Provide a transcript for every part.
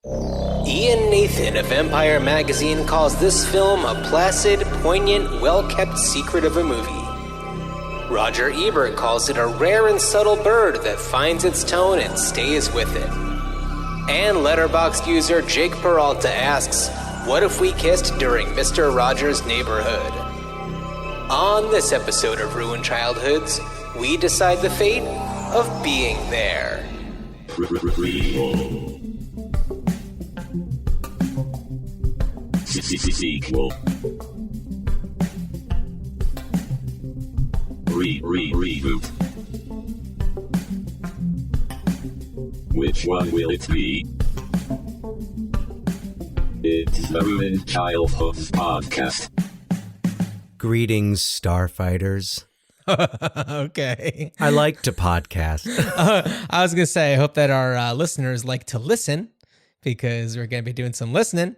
Ian Nathan of Empire Magazine calls this film a placid, poignant, well-kept secret of a movie. Roger Ebert calls it a rare and subtle bird that finds its tone and stays with it. And Letterboxd user Jake Peralta asks, what if we kissed during Mr. Rogers' Neighborhood? On this episode of Ruined Childhoods, we decide the fate of being there. Sequel. Reboot. Which one will it be? It's the Ruined Childhoods podcast. Greetings, Starfighters. Okay. I like to podcast. I was going to say, I hope that our listeners like to listen, because we're going to be doing some listening.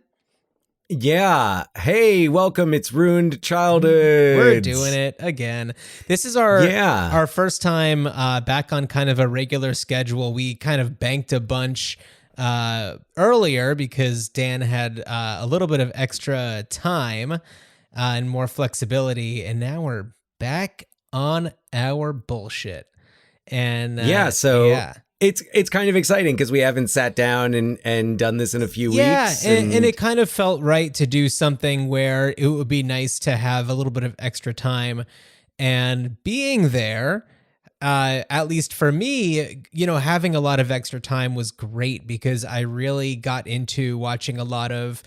Yeah. Hey, welcome. It's Ruined Childhood. We're doing it again. This is our first time back on kind of a regular schedule. We kind of banked a bunch earlier because Dan had a little bit of extra time and more flexibility, and now we're back on our bullshit. And It's kind of exciting because we haven't sat down and done this in a few weeks. And it kind of felt right to do something where it would be nice to have a little bit of extra time. And being there, at least for me, having a lot of extra time was great because I really got into watching a lot of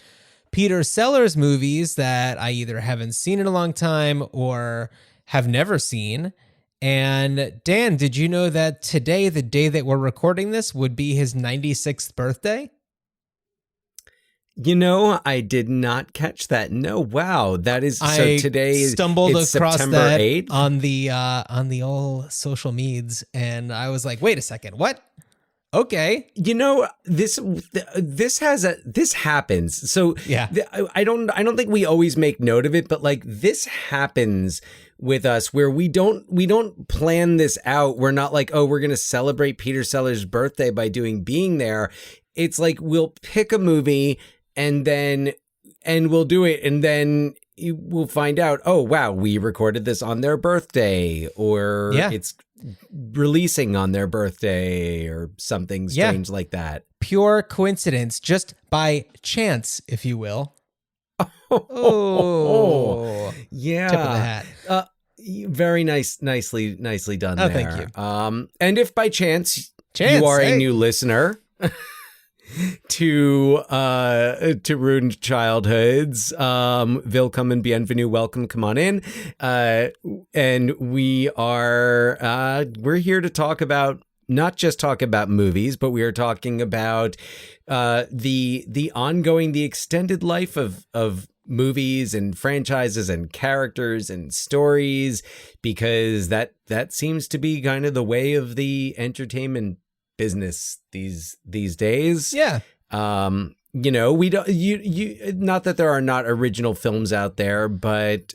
Peter Sellers movies that I either haven't seen in a long time or have never seen. And Dan, did you know that today, the day that we're recording this, would be his 96th birthday? I did not catch that. No, wow, that is so. Today stumbled it's across September that 8th? on the old social medias, and I was like, wait a second, what? Okay, this happens. So yeah, I don't think we always make note of it, but like this happens with us where we don't plan this out. We're not like, oh, we're going to celebrate Peter Sellers' birthday by doing Being There. It's like we'll pick a movie and we'll do it, and then we'll find out, oh wow, we recorded this on their birthday, or it's releasing on their birthday, or something strange like that. Pure coincidence, just by chance, if you will. Oh, yeah. Tip of the hat. Very nicely done there. Thank you. And if by chance you are a new listener to Ruined Childhoods, willkommen, bienvenue, welcome, come on in. And we're here to talk about, not just talk about movies, but we are talking about the ongoing, the extended life of movies and franchises and characters and stories, because that seems to be kind of the way of the entertainment business these days. Yeah. We don't not that there are not original films out there, but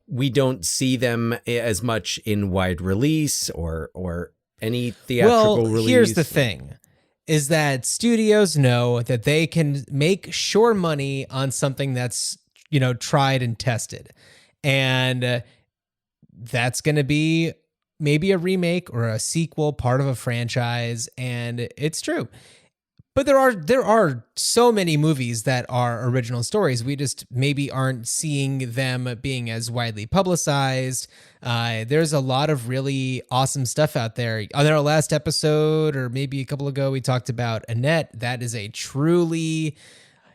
we don't see them as much in wide release or any theatrical release. Well, here's the thing, is that studios know that they can make sure money on something that's, tried and tested. And that's going to be maybe a remake or a sequel, part of a franchise. And it's true. But there are so many movies that are original stories. We just maybe aren't seeing them being as widely publicized. There's a lot of really awesome stuff out there. On our last episode, or maybe a couple ago, we talked about Annette. That is a truly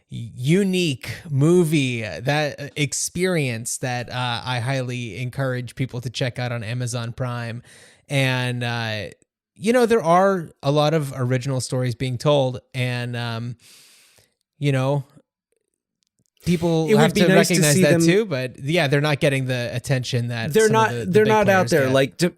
unique movie, that experience that I highly encourage people to check out on Amazon Prime. And there are a lot of original stories being told, and people have to recognize that too. But yeah, they're not getting the attention that they're not out there. Get. Like to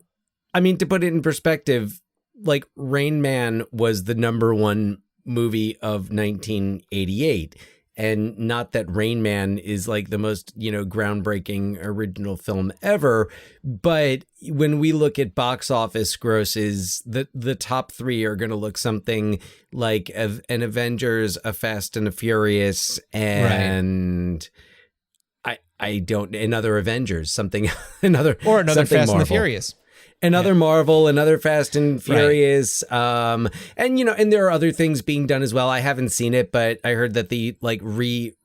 put it in perspective, like Rain Man was the #1 movie of 1988, And not that Rain Man is like the most, groundbreaking original film ever. But when we look at box office grosses, the top three are going to look something like an Avengers, a Fast and a Furious, and another Avengers, something, another Fast Marvel. and the Furious. Another Marvel, another Fast and Furious. Right. And there are other things being done as well. I haven't seen it, but I heard that the reimagined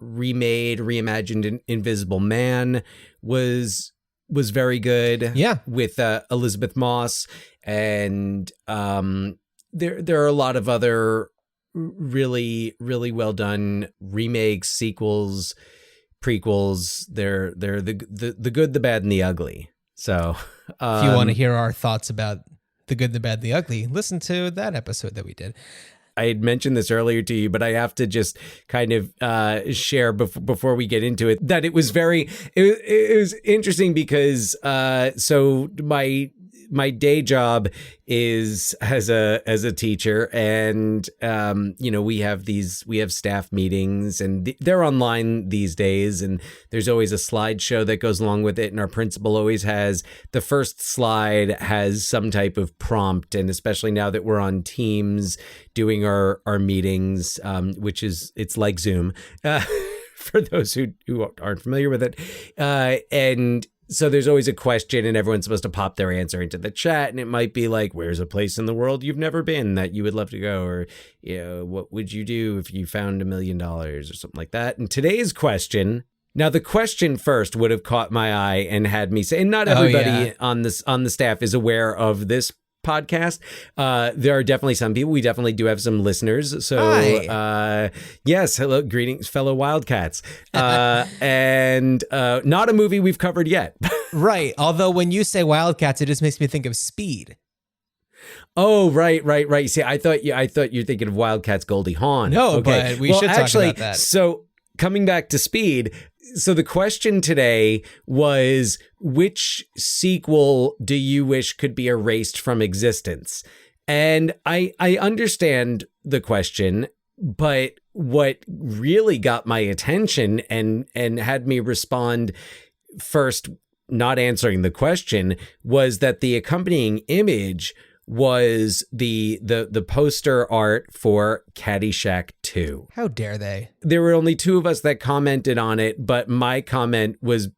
Invisible Man was very good. Yeah. With Elizabeth Moss. And there are a lot of other really, really well done remakes, sequels, prequels. They're the good, the bad, and the ugly. So if you want to hear our thoughts about the good, the bad, the ugly, listen to that episode that we did. I had mentioned this earlier to you, but I have to just kind of share before we get into it that it was it was interesting because so my day job is as a teacher, and we have staff meetings, and they're online these days, and there's always a slideshow that goes along with it, and our principal always has the first slide has some type of prompt, and especially now that we're on Teams doing our meetings, which it's like Zoom for those who aren't familiar with it, and so there's always a question, and everyone's supposed to pop their answer into the chat, and it might be like, where's a place in the world you've never been that you would love to go, or what would you do if you found $1 million or something like that. And today's question, now the question first would have caught my eye and had me say, and not everybody on the staff is aware of this podcast. There are definitely some people. We definitely do have some listeners. So yes, hello, greetings, fellow Wildcats. And not a movie we've covered yet. Right. Although when you say Wildcats, it just makes me think of Speed. Oh, right. See, I thought you're thinking of Wildcats Goldie Hawn. No, okay. but we should talk about that. So coming back to Speed, so the question today was, which sequel do you wish could be erased from existence? And I understand the question, but what really got my attention and had me respond first, not answering the question, was that the accompanying image was the poster art for Caddyshack 2. How dare they? There were only two of us that commented on it, but my comment was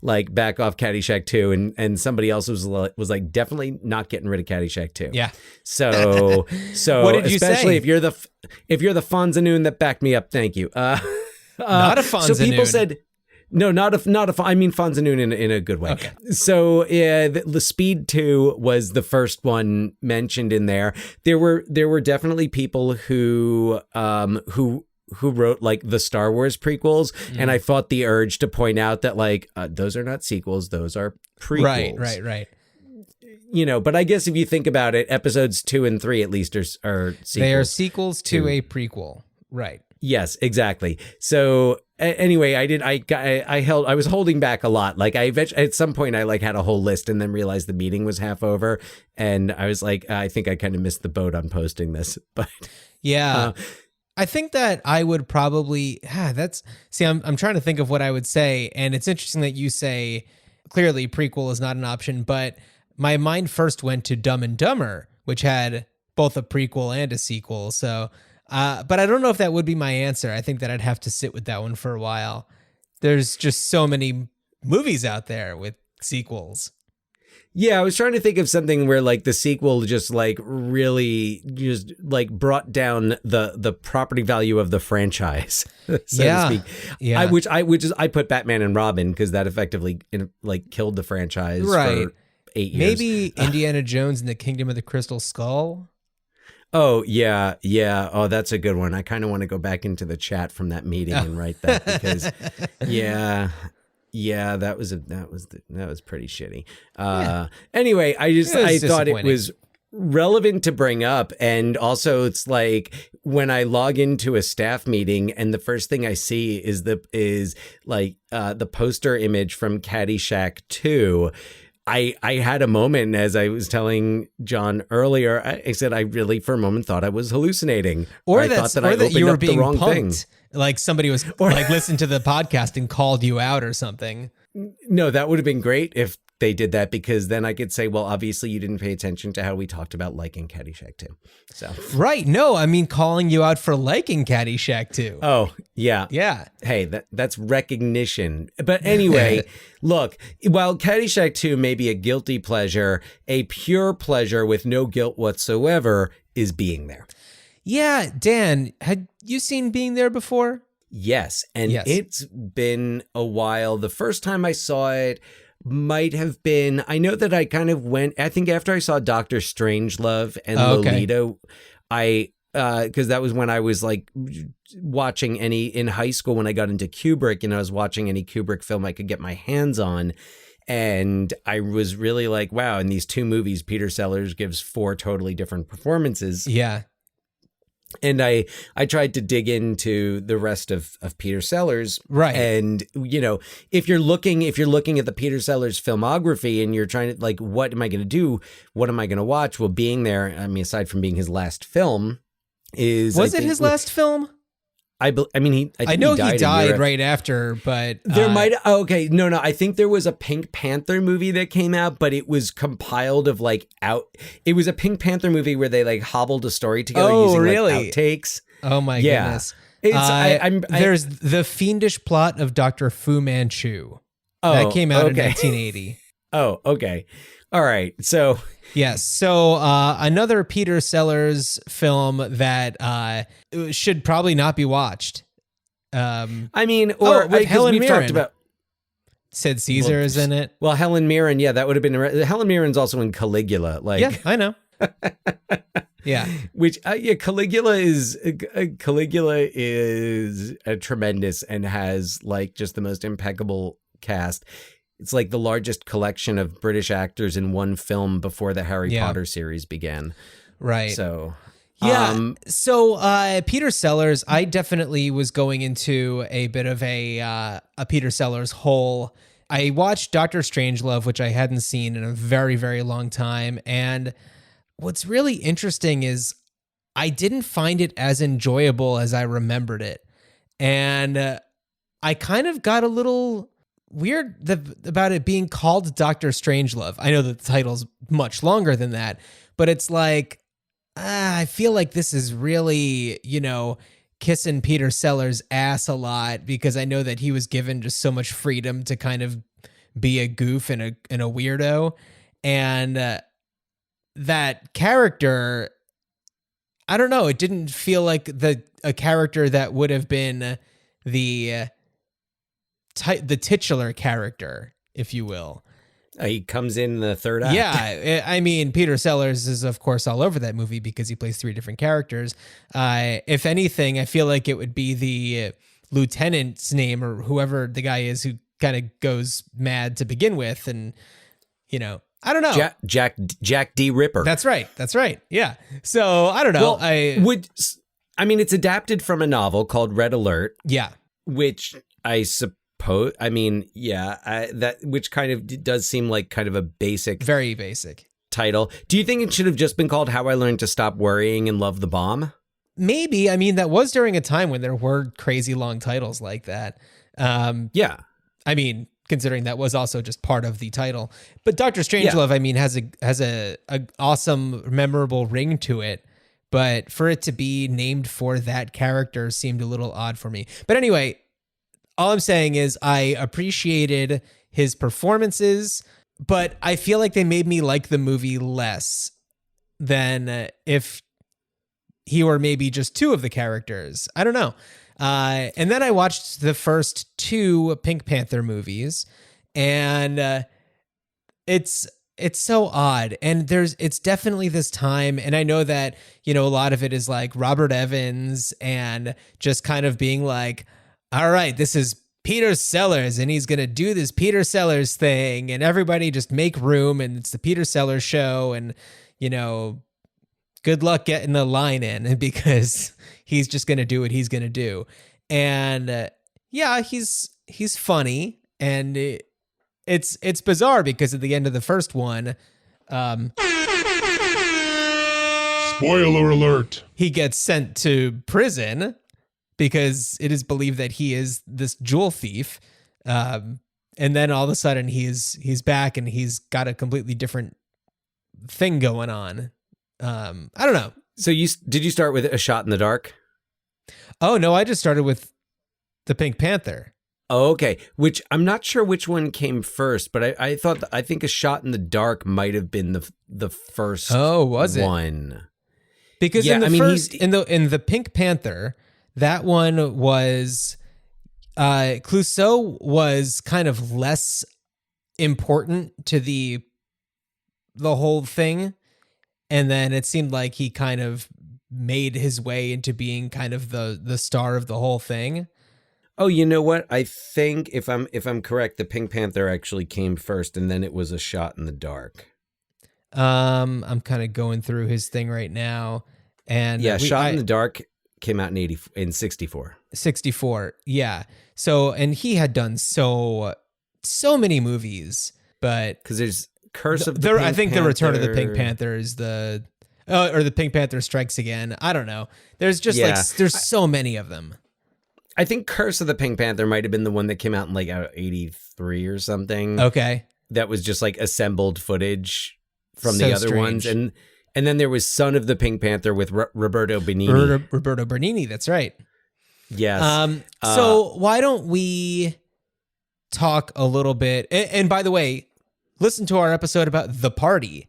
like, back off Caddyshack 2, and somebody else was like, definitely not getting rid of Caddyshack 2. Yeah. So what did you especially say? if you're the Fonzanoon that backed me up, thank you. Not a Fonzanoon. So people said, no, not a. I mean Fonzanoon in a good way. Okay. So the Speed 2 was the first one mentioned in there. There were definitely people who wrote like the Star Wars prequels, and I fought the urge to point out that like those are not sequels; those are prequels. Right. But I guess if you think about it, episodes 2 and 3 at least are sequels. They are sequels to a prequel. Right. Yes, exactly. So anyway, I was holding back a lot. Like at some point I like had a whole list and then realized the meeting was half over. And I was like, I think I kind of missed the boat on posting this, but yeah, I think that I would probably, I'm trying to think of what I would say. And it's interesting that you say clearly prequel is not an option, but my mind first went to Dumb and Dumber, which had both a prequel and a sequel. So, but I don't know if that would be my answer. I think that I'd have to sit with that one for a while. There's just so many movies out there with sequels. Yeah, I was trying to think of something where like the sequel just like really just like brought down the property value of the franchise, so to speak. Yeah. I put Batman and Robin because that effectively like killed the franchise for 8 years. Maybe Indiana Jones and the Kingdom of the Crystal Skull. Oh, yeah. Oh, that's a good one. I kind of want to go back into the chat from that meeting and write that because, yeah, that was pretty shitty. Anyway, I thought it was relevant to bring up. And also it's like when I log into a staff meeting and the first thing I see is the poster image from Caddyshack 2, I had a moment, as I was telling John earlier. I said I really, for a moment, thought I was hallucinating, or I that, thought that or I that opened you were up the being wrong thing. punked. Like somebody was like listened to the podcast and called you out or something. No, that would have been great if they did that, because then I could say, well, obviously you didn't pay attention to how we talked about liking Caddyshack 2. So Right. No, I mean calling you out for liking Caddyshack 2. Oh, yeah. Yeah. Hey, that's recognition. But anyway, look, while Caddyshack 2 may be a guilty pleasure, a pure pleasure with no guilt whatsoever is Being There. Yeah, Dan, had you seen Being There before? Yes, and It's been a while. The first time I saw it might have been, I know that I kind of went, I think after I saw Dr. Strangelove and Lolita, because that was when I was like watching in high school when I got into Kubrick, and I was watching any Kubrick film I could get my hands on. And I was really like, wow, in these two movies, Peter Sellers gives 4 totally different performances. Yeah. And I tried to dig into the rest of Peter Sellers. Right. And, if you're looking at the Peter Sellers filmography and you're trying to like, what am I going to do? What am I going to watch? Well, Being There, I mean, aside from being his last film Was it his last film? I know he died right after, but there might. Okay, no. I think there was a Pink Panther movie that came out, but it was compiled of It was a Pink Panther movie where they like hobbled a story together using like outtakes. Oh my goodness! There's The Fiendish Plot of Dr. Fu Manchu. That came out in 1980. Oh, okay. All right. So yes. So another Peter Sellers film that should probably not be watched. I mean, or with Helen Mirren. Talked about Sid Caesar is in it. Well, Helen Mirren, yeah, that would have been. Helen Mirren's also in Caligula. Yeah, I know. Yeah, which Caligula is tremendous and has like just the most impeccable cast. It's like the largest collection of British actors in one film before the Harry Potter series began. Right. So, So Peter Sellers, I definitely was going into a bit of a Peter Sellers hole. I watched Dr. Strangelove, which I hadn't seen in a very, very long time. And what's really interesting is I didn't find it as enjoyable as I remembered it. And I kind of got a little weird about it being called Dr. Strangelove. I know the title's much longer than that, but it's like, I feel like this is really, kissing Peter Sellers' ass a lot, because I know that he was given just so much freedom to kind of be a goof and a weirdo. And that character, I don't know, it didn't feel like a character that would have been the titular character, if you will. He comes in the third act. Yeah, I mean, Peter Sellers is, of course, all over that movie because he plays 3 different characters. If anything, I feel like it would be the lieutenant's name or whoever the guy is who kind of goes mad to begin with. And, I don't know. Jack D. Ripper. That's right. Yeah. So, I don't know. Well, it's adapted from a novel called Red Alert. Yeah. Which I suppose, which kind of does seem like kind of a very basic title. Do you think it should have just been called How I Learned to Stop Worrying and Love the Bomb? Maybe. I mean, that was during a time when there were crazy long titles like that. Yeah. I mean, considering that was also just part of the title. But Dr. Strangelove, I mean, has a awesome, memorable ring to it. But for it to be named for that character seemed a little odd for me. But anyway, all I'm saying is I appreciated his performances, but I feel like they made me like the movie less than if he were maybe just 2 of the characters. I don't know. And then I watched the first 2 Pink Panther movies, and it's so odd. And it's definitely this time. And I know that, a lot of it is like Robert Evans and just kind of being like, all right, this is Peter Sellers, and he's going to do this Peter Sellers thing, and everybody just make room, and it's the Peter Sellers show, and, good luck getting the line in, because he's just going to do what he's going to do. And, he's funny, and it's bizarre because at the end of the first one, Spoiler alert. he gets sent to prison because it is believed that he is this jewel thief. And then all of a sudden he's back and he's got a completely different thing going on. I don't know. So did you start with A Shot in the Dark? Oh no, I just started with the Pink Panther. Oh, okay. Which I'm not sure which one came first, but I think A Shot in the Dark might have been the first. Oh, was it? One? Because Yeah, in the I mean, first, in the Pink Panther, that one was Clouseau was kind of less important to the whole thing, and then it seemed like he kind of made his way into being kind of the star of the whole thing. Oh, you know what? I think if I'm correct, the Pink Panther actually came first, and then it was A Shot in the Dark. I'm kind of going through his thing right now, and Yeah, Shot in the Dark came out in 64. 64. Yeah. So, and he had done so many movies, but Because there's Curse of the Pink I think the Return of the Pink Panther. Panther is or the Pink Panther Strikes Again. I don't know. There's just Yeah. there's so many of them. I think Curse of the Pink Panther might have been the one that came out in like 83 or something. Okay. That was just like assembled footage from So the other strange. ones. And then there was Son of the Pink Panther with Roberto Benigni. Roberto Bernini. That's right. Yes. So why don't we talk a little bit? And by the way, listen to our episode about The Party,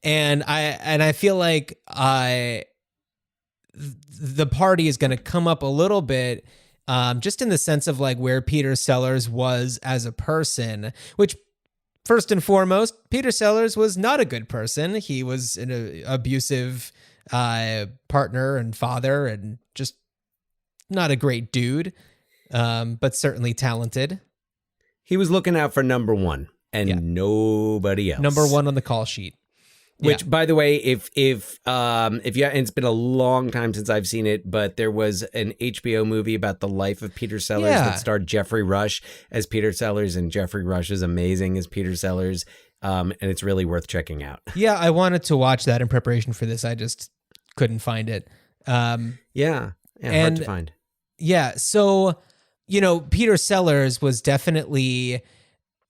and I feel like The Party is going to come up a little bit, just in the sense of like where Peter Sellers was as a person, which. First and foremost, Peter Sellers was not a good person. He was an abusive partner and father and just not a great dude, but certainly talented. He was looking out for number one and nobody else. Number one on the call sheet. Which, by the way, if you, and it's been a long time since I've seen it, but there was an HBO movie about the life of Peter Sellers that starred Jeffrey Rush as Peter Sellers, and Jeffrey Rush is amazing as Peter Sellers, and it's really worth checking out. Yeah, I wanted to watch that in preparation for this. I just couldn't find it. Hard to find. Yeah, so, Peter Sellers was definitely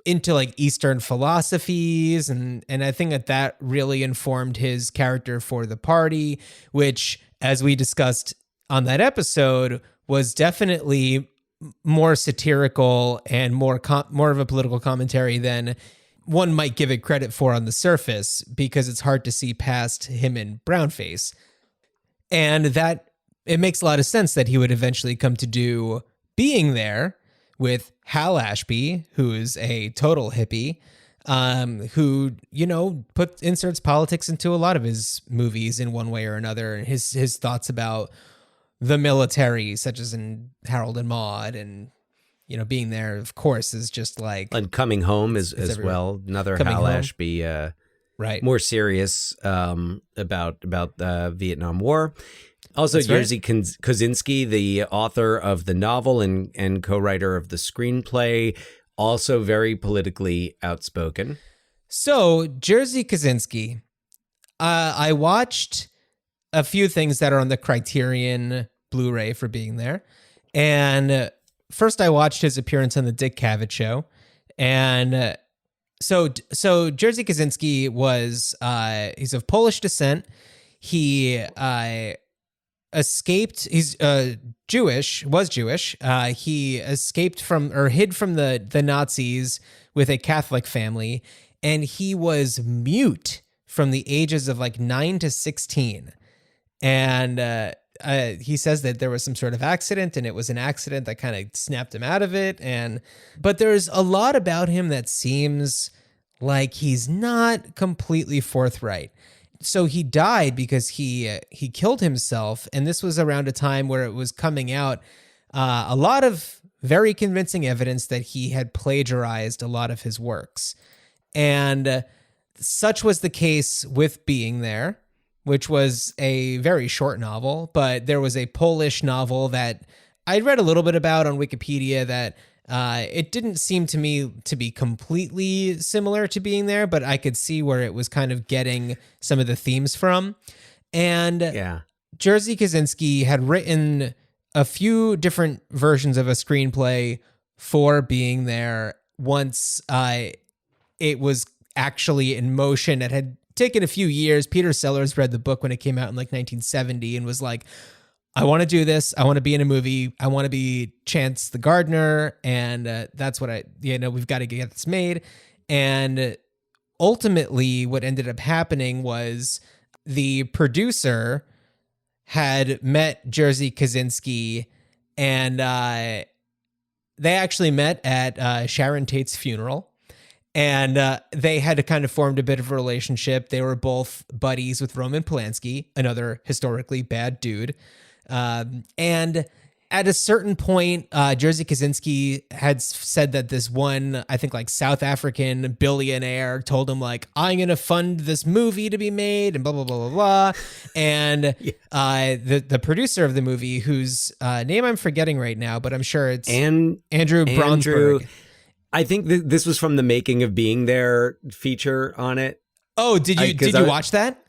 into like Eastern philosophies, and I think that really informed his character for The Party, which, as we discussed on that episode, was definitely more satirical and more of a political commentary than one might give it credit for on the surface, because it's hard to see past him in brownface. And that it makes a lot of sense that he would eventually come to do Being There with Hal Ashby, who is a total hippie, who, inserts politics into a lot of his movies in one way or another. And his thoughts about the military, such as in Harold and Maude, and, Being There, of course, is just like... And Coming Home as well. Another Hal Ashby, right, more serious about the Vietnam War. Also, That's right. Jerzy Kosinski, the author of the novel and co-writer of the screenplay, also very politically outspoken. So, Jerzy Kosinski, I watched a few things that are on the Criterion Blu-ray for Being There. And first I watched his appearance on the Dick Cavett Show. And so Jerzy Kosinski was, he's of Polish descent. He escaped. He's Jewish. He escaped from, or hid from the Nazis with a Catholic family, and he was mute from the ages of like 9 to 16. And he says that there was some sort of accident, and it was an accident that kind of snapped him out of it. But there's a lot about him that seems like he's not completely forthright. So he died because he killed himself, and this was around a time where it was coming out a lot of very convincing evidence that he had plagiarized a lot of his works. And such was the case with Being There, which was a very short novel, but there was a Polish novel that I read a little bit about on Wikipedia that It didn't seem to me to be completely similar to Being There, but I could see where it was kind of getting some of the themes from. And Jerzy Kosinski had written a few different versions of a screenplay for Being There once it was actually in motion. It had taken a few years. Peter Sellers read the book when it came out in like 1970 and was like, I want to do this. I want to be in a movie. I want to be Chance the gardener. And that's what we've got to get this made. And ultimately what ended up happening was the producer had met Jerzy Kosinski, and they actually met at Sharon Tate's funeral. And they had kind of formed a bit of a relationship. They were both buddies with Roman Polanski, another historically bad dude. And at a certain point, Jerzy Kosinski had said that this one, I think like South African billionaire told him like, I'm going to fund this movie to be made and blah, blah, blah, blah, blah. And the producer of the movie, whose name I'm forgetting right now, but I'm sure it's Andrew Bronsberg. I think this was from the Making of Being There feature on it. Oh, did you watch that?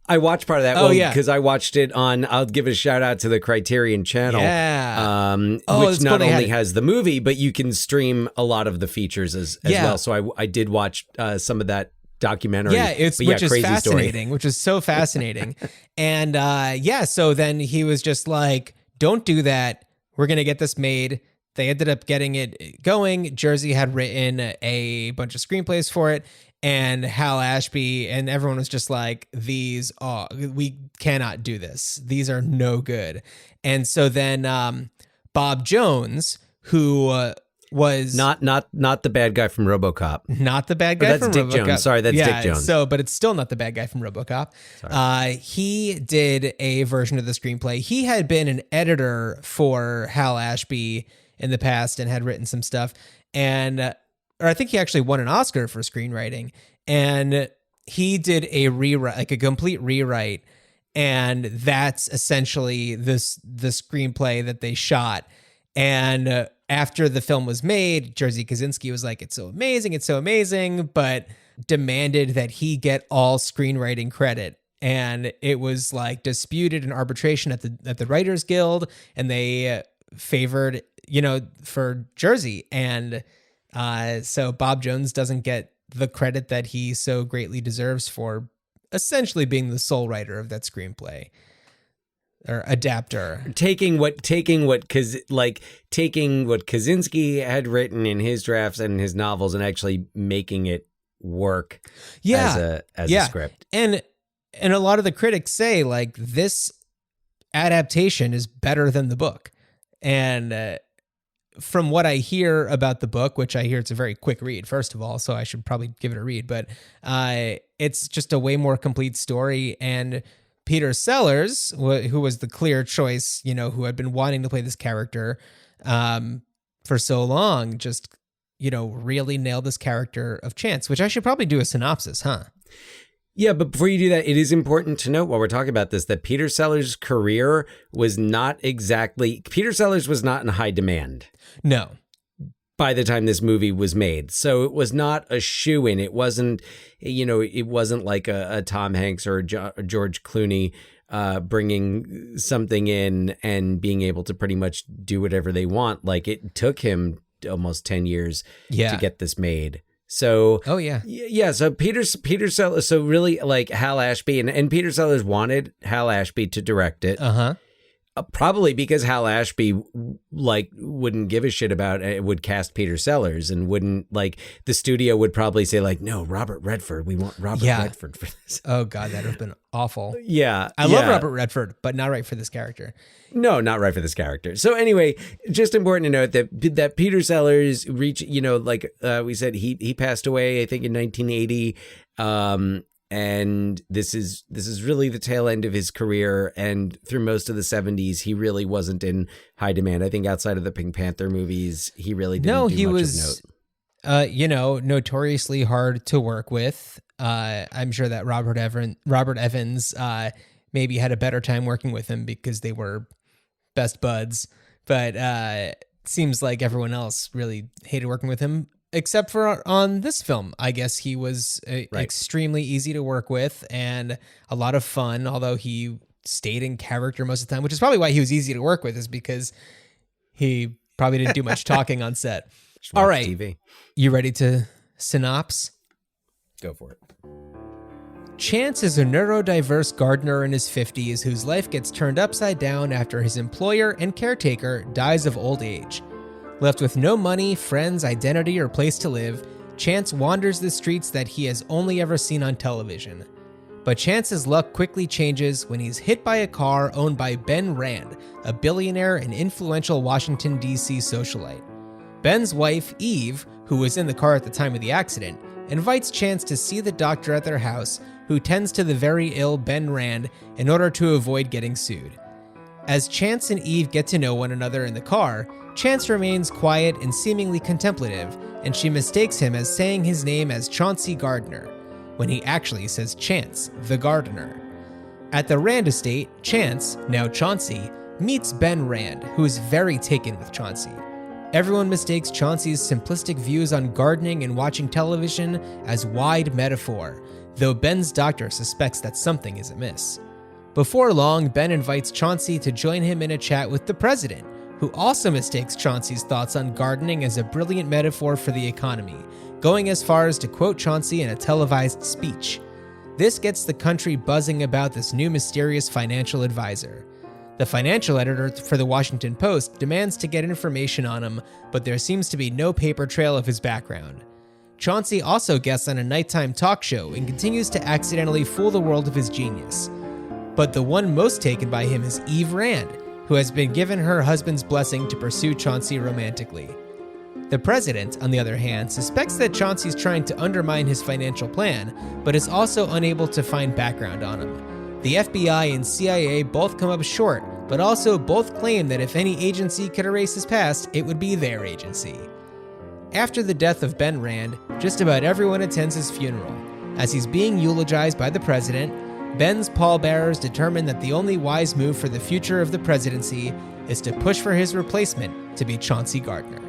I watched part of that. Oh, yeah. Because I watched it on, I'll give a shout out to the Criterion channel. Yeah. Which not only has the movie, but you can stream a lot of the features as well. So I did watch some of that documentary. Yeah, which is fascinating, which is so fascinating. And so then he was just like, don't do that. We're going to get this made. They ended up getting it going. Jerzy had written a bunch of screenplays for it. And Hal Ashby and everyone was just like, we cannot do this. These are no good. And so then Bob Jones, who was not the bad guy from RoboCop. Not the bad guy from Dick RoboCop. Jones. Sorry, that's Dick Jones. But it's still not the bad guy from RoboCop. He did a version of the screenplay. He had been an editor for Hal Ashby in the past and had written some stuff. Or I think he actually won an Oscar for screenwriting, and he did a rewrite, like a complete rewrite. And that's essentially the screenplay that they shot. And after the film was made, Jerzy Kosinski was like, it's so amazing, but demanded that he get all screenwriting credit. And it was like disputed in arbitration at the Writers Guild, and they favored, for Jerzy. And so Bob Jones doesn't get the credit that he so greatly deserves for essentially being the sole writer of that screenplay or adapter. Taking what Kosinski had written in his drafts and his novels and actually making it work as a script. And a lot of the critics say like this adaptation is better than the book. And from what I hear about the book, which I hear it's a very quick read, first of all, so I should probably give it a read, but it's just a way more complete story. And Peter Sellers, who was the clear choice, who had been wanting to play this character for so long, just, really nailed this character of Chance, which I should probably do a synopsis, huh? Yeah, but before you do that, it is important to note while we're talking about this that Peter Sellers' career was not Peter Sellers was not in high demand. No. By the time this movie was made. So it was not a shoo-in. It wasn't, it wasn't like a Tom Hanks or a George Clooney bringing something in and being able to pretty much do whatever they want. Like it took him almost 10 years to get this made. So, so Peter Sellers, so really like Hal Ashby and Peter Sellers wanted Hal Ashby to direct it. Probably because Hal Ashby wouldn't give a shit about it, would cast Peter Sellers and wouldn't the studio would probably say no, Robert Redford, we want Robert Redford for this. Oh God, that would have been awful. Yeah. I love Robert Redford, but not right for this character. No, not right for this character. So anyway, just important to note that Peter Sellers reached, we said he passed away, I think in 1980. And this is really the tail end of his career. And through most of the 70s, he really wasn't in high demand. I think outside of the Pink Panther movies, he really didn't do much of note. Notoriously hard to work with. I'm sure that Robert Evans maybe had a better time working with him because they were best buds. But seems like everyone else really hated working with him, except for on this film. I guess he was extremely easy to work with and a lot of fun, although he stayed in character most of the time, which is probably why he was easy to work with, is because he probably didn't do much talking on set. All right. TV. You ready to synopsis? Go for it. Chance is a neurodiverse gardener in his 50s whose life gets turned upside down after his employer and caretaker dies of old age. Left with no money, friends, identity, or place to live, Chance wanders the streets that he has only ever seen on television. But Chance's luck quickly changes when he's hit by a car owned by Ben Rand, a billionaire and influential Washington, D.C. socialite. Ben's wife, Eve, who was in the car at the time of the accident, invites Chance to see the doctor at their house, who tends to the very ill Ben Rand in order to avoid getting sued. As Chance and Eve get to know one another in the car, Chance remains quiet and seemingly contemplative, and she mistakes him as saying his name as Chauncey Gardner, when he actually says Chance, the gardener. At the Rand estate, Chance, now Chauncey, meets Ben Rand, who is very taken with Chauncey. Everyone mistakes Chauncey's simplistic views on gardening and watching television as wide metaphor, though Ben's doctor suspects that something is amiss. Before long, Ben invites Chauncey to join him in a chat with the president, who also mistakes Chauncey's thoughts on gardening as a brilliant metaphor for the economy, going as far as to quote Chauncey in a televised speech. This gets the country buzzing about this new mysterious financial advisor. The financial editor for the Washington Post demands to get information on him, but there seems to be no paper trail of his background. Chauncey also guests on a nighttime talk show and continues to accidentally fool the world of his genius. But the one most taken by him is Eve Rand, who has been given her husband's blessing to pursue Chauncey romantically. The president, on the other hand, suspects that Chauncey's trying to undermine his financial plan, but is also unable to find background on him. The FBI and CIA both come up short, but also both claim that if any agency could erase his past, it would be their agency. After the death of Ben Rand, just about everyone attends his funeral. As he's being eulogized by the president, Ben's pallbearers determine that the only wise move for the future of the presidency is to push for his replacement to be Chauncey Gardner.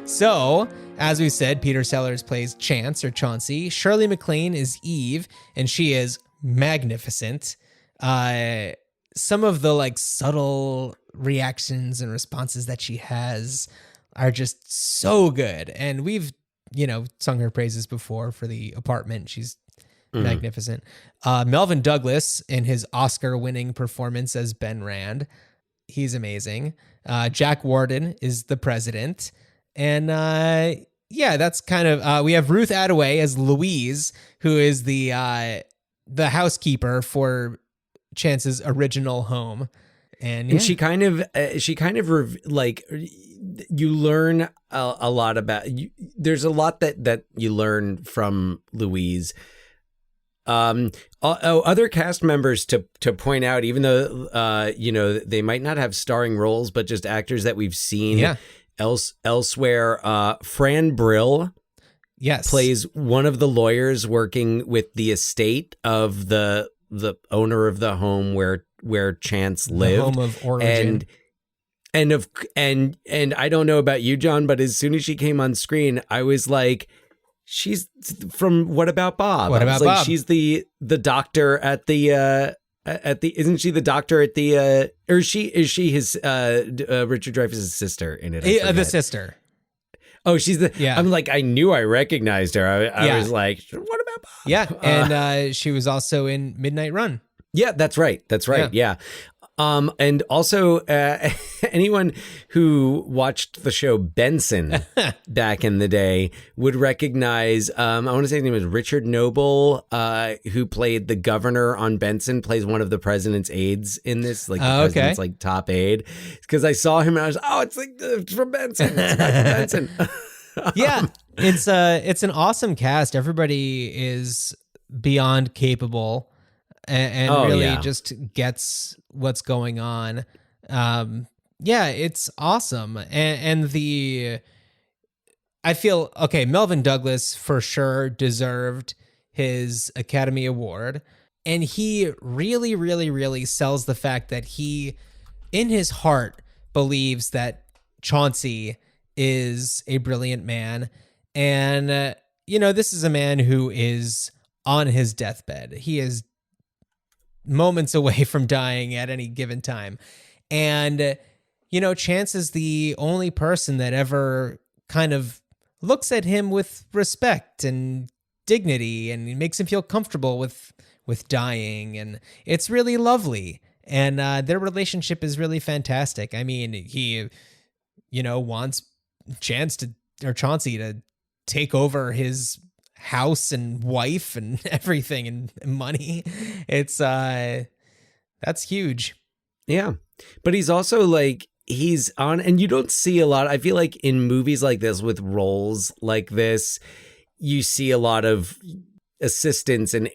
So, as we said, Peter Sellers plays Chance or Chauncey. Shirley MacLaine is Eve, and she is magnificent. Some of the subtle reactions and responses that she has are just so good. And we've, sung her praises before for The Apartment. She's magnificent. Melvin Douglas in his Oscar-winning performance as Ben Rand. He's amazing. Jack Warden is the president. And that's kind of, we have Ruth Attaway as Louise, who is the housekeeper for Chance's original home. And she kind of you learn a lot about, there's a lot that you learn from Louise. Other cast members to point out, even though, they might not have starring roles, but just actors that we've seen elsewhere. Fran Brill plays one of the lawyers working with the estate of the owner of the home where Chance lived. The home of origin. And I don't know about you, John, but as soon as she came on screen, I was like, she's from What About Bob? What About Bob? She's the doctor at the isn't she the doctor at the or is she his Richard Dreyfuss's sister in it? The sister. Oh, she's the I'm like, I knew I recognized her. I was like, what about Bob? Yeah, and she was also in Midnight Run. Yeah, that's right. Yeah. And also, anyone who watched the show Benson back in the day would recognize, I want to say his name was Richard Noble, who played the governor on Benson, plays one of the president's aides in this, the president's top aide. Because I saw him and I was, it's from Benson. It's Benson. Yeah, it's an awesome cast. Everybody is beyond capable. And just gets what's going on. It's awesome. And I feel, Melvin Douglas for sure deserved his Academy Award. And he really, really, really sells the fact that he, in his heart, believes that Chauncey is a brilliant man. And, this is a man who is on his deathbed. He is moments away from dying at any given time. And, Chance is the only person that ever kind of looks at him with respect and dignity, and makes him feel comfortable with dying. And it's really lovely. And their relationship is really fantastic. I mean, he, wants Chauncey to take over his house and wife and everything and money. It's that's huge. Yeah. But he's also like, he's on, and you don't see a lot. I feel like in movies like this with roles like this, you see a lot of assistants and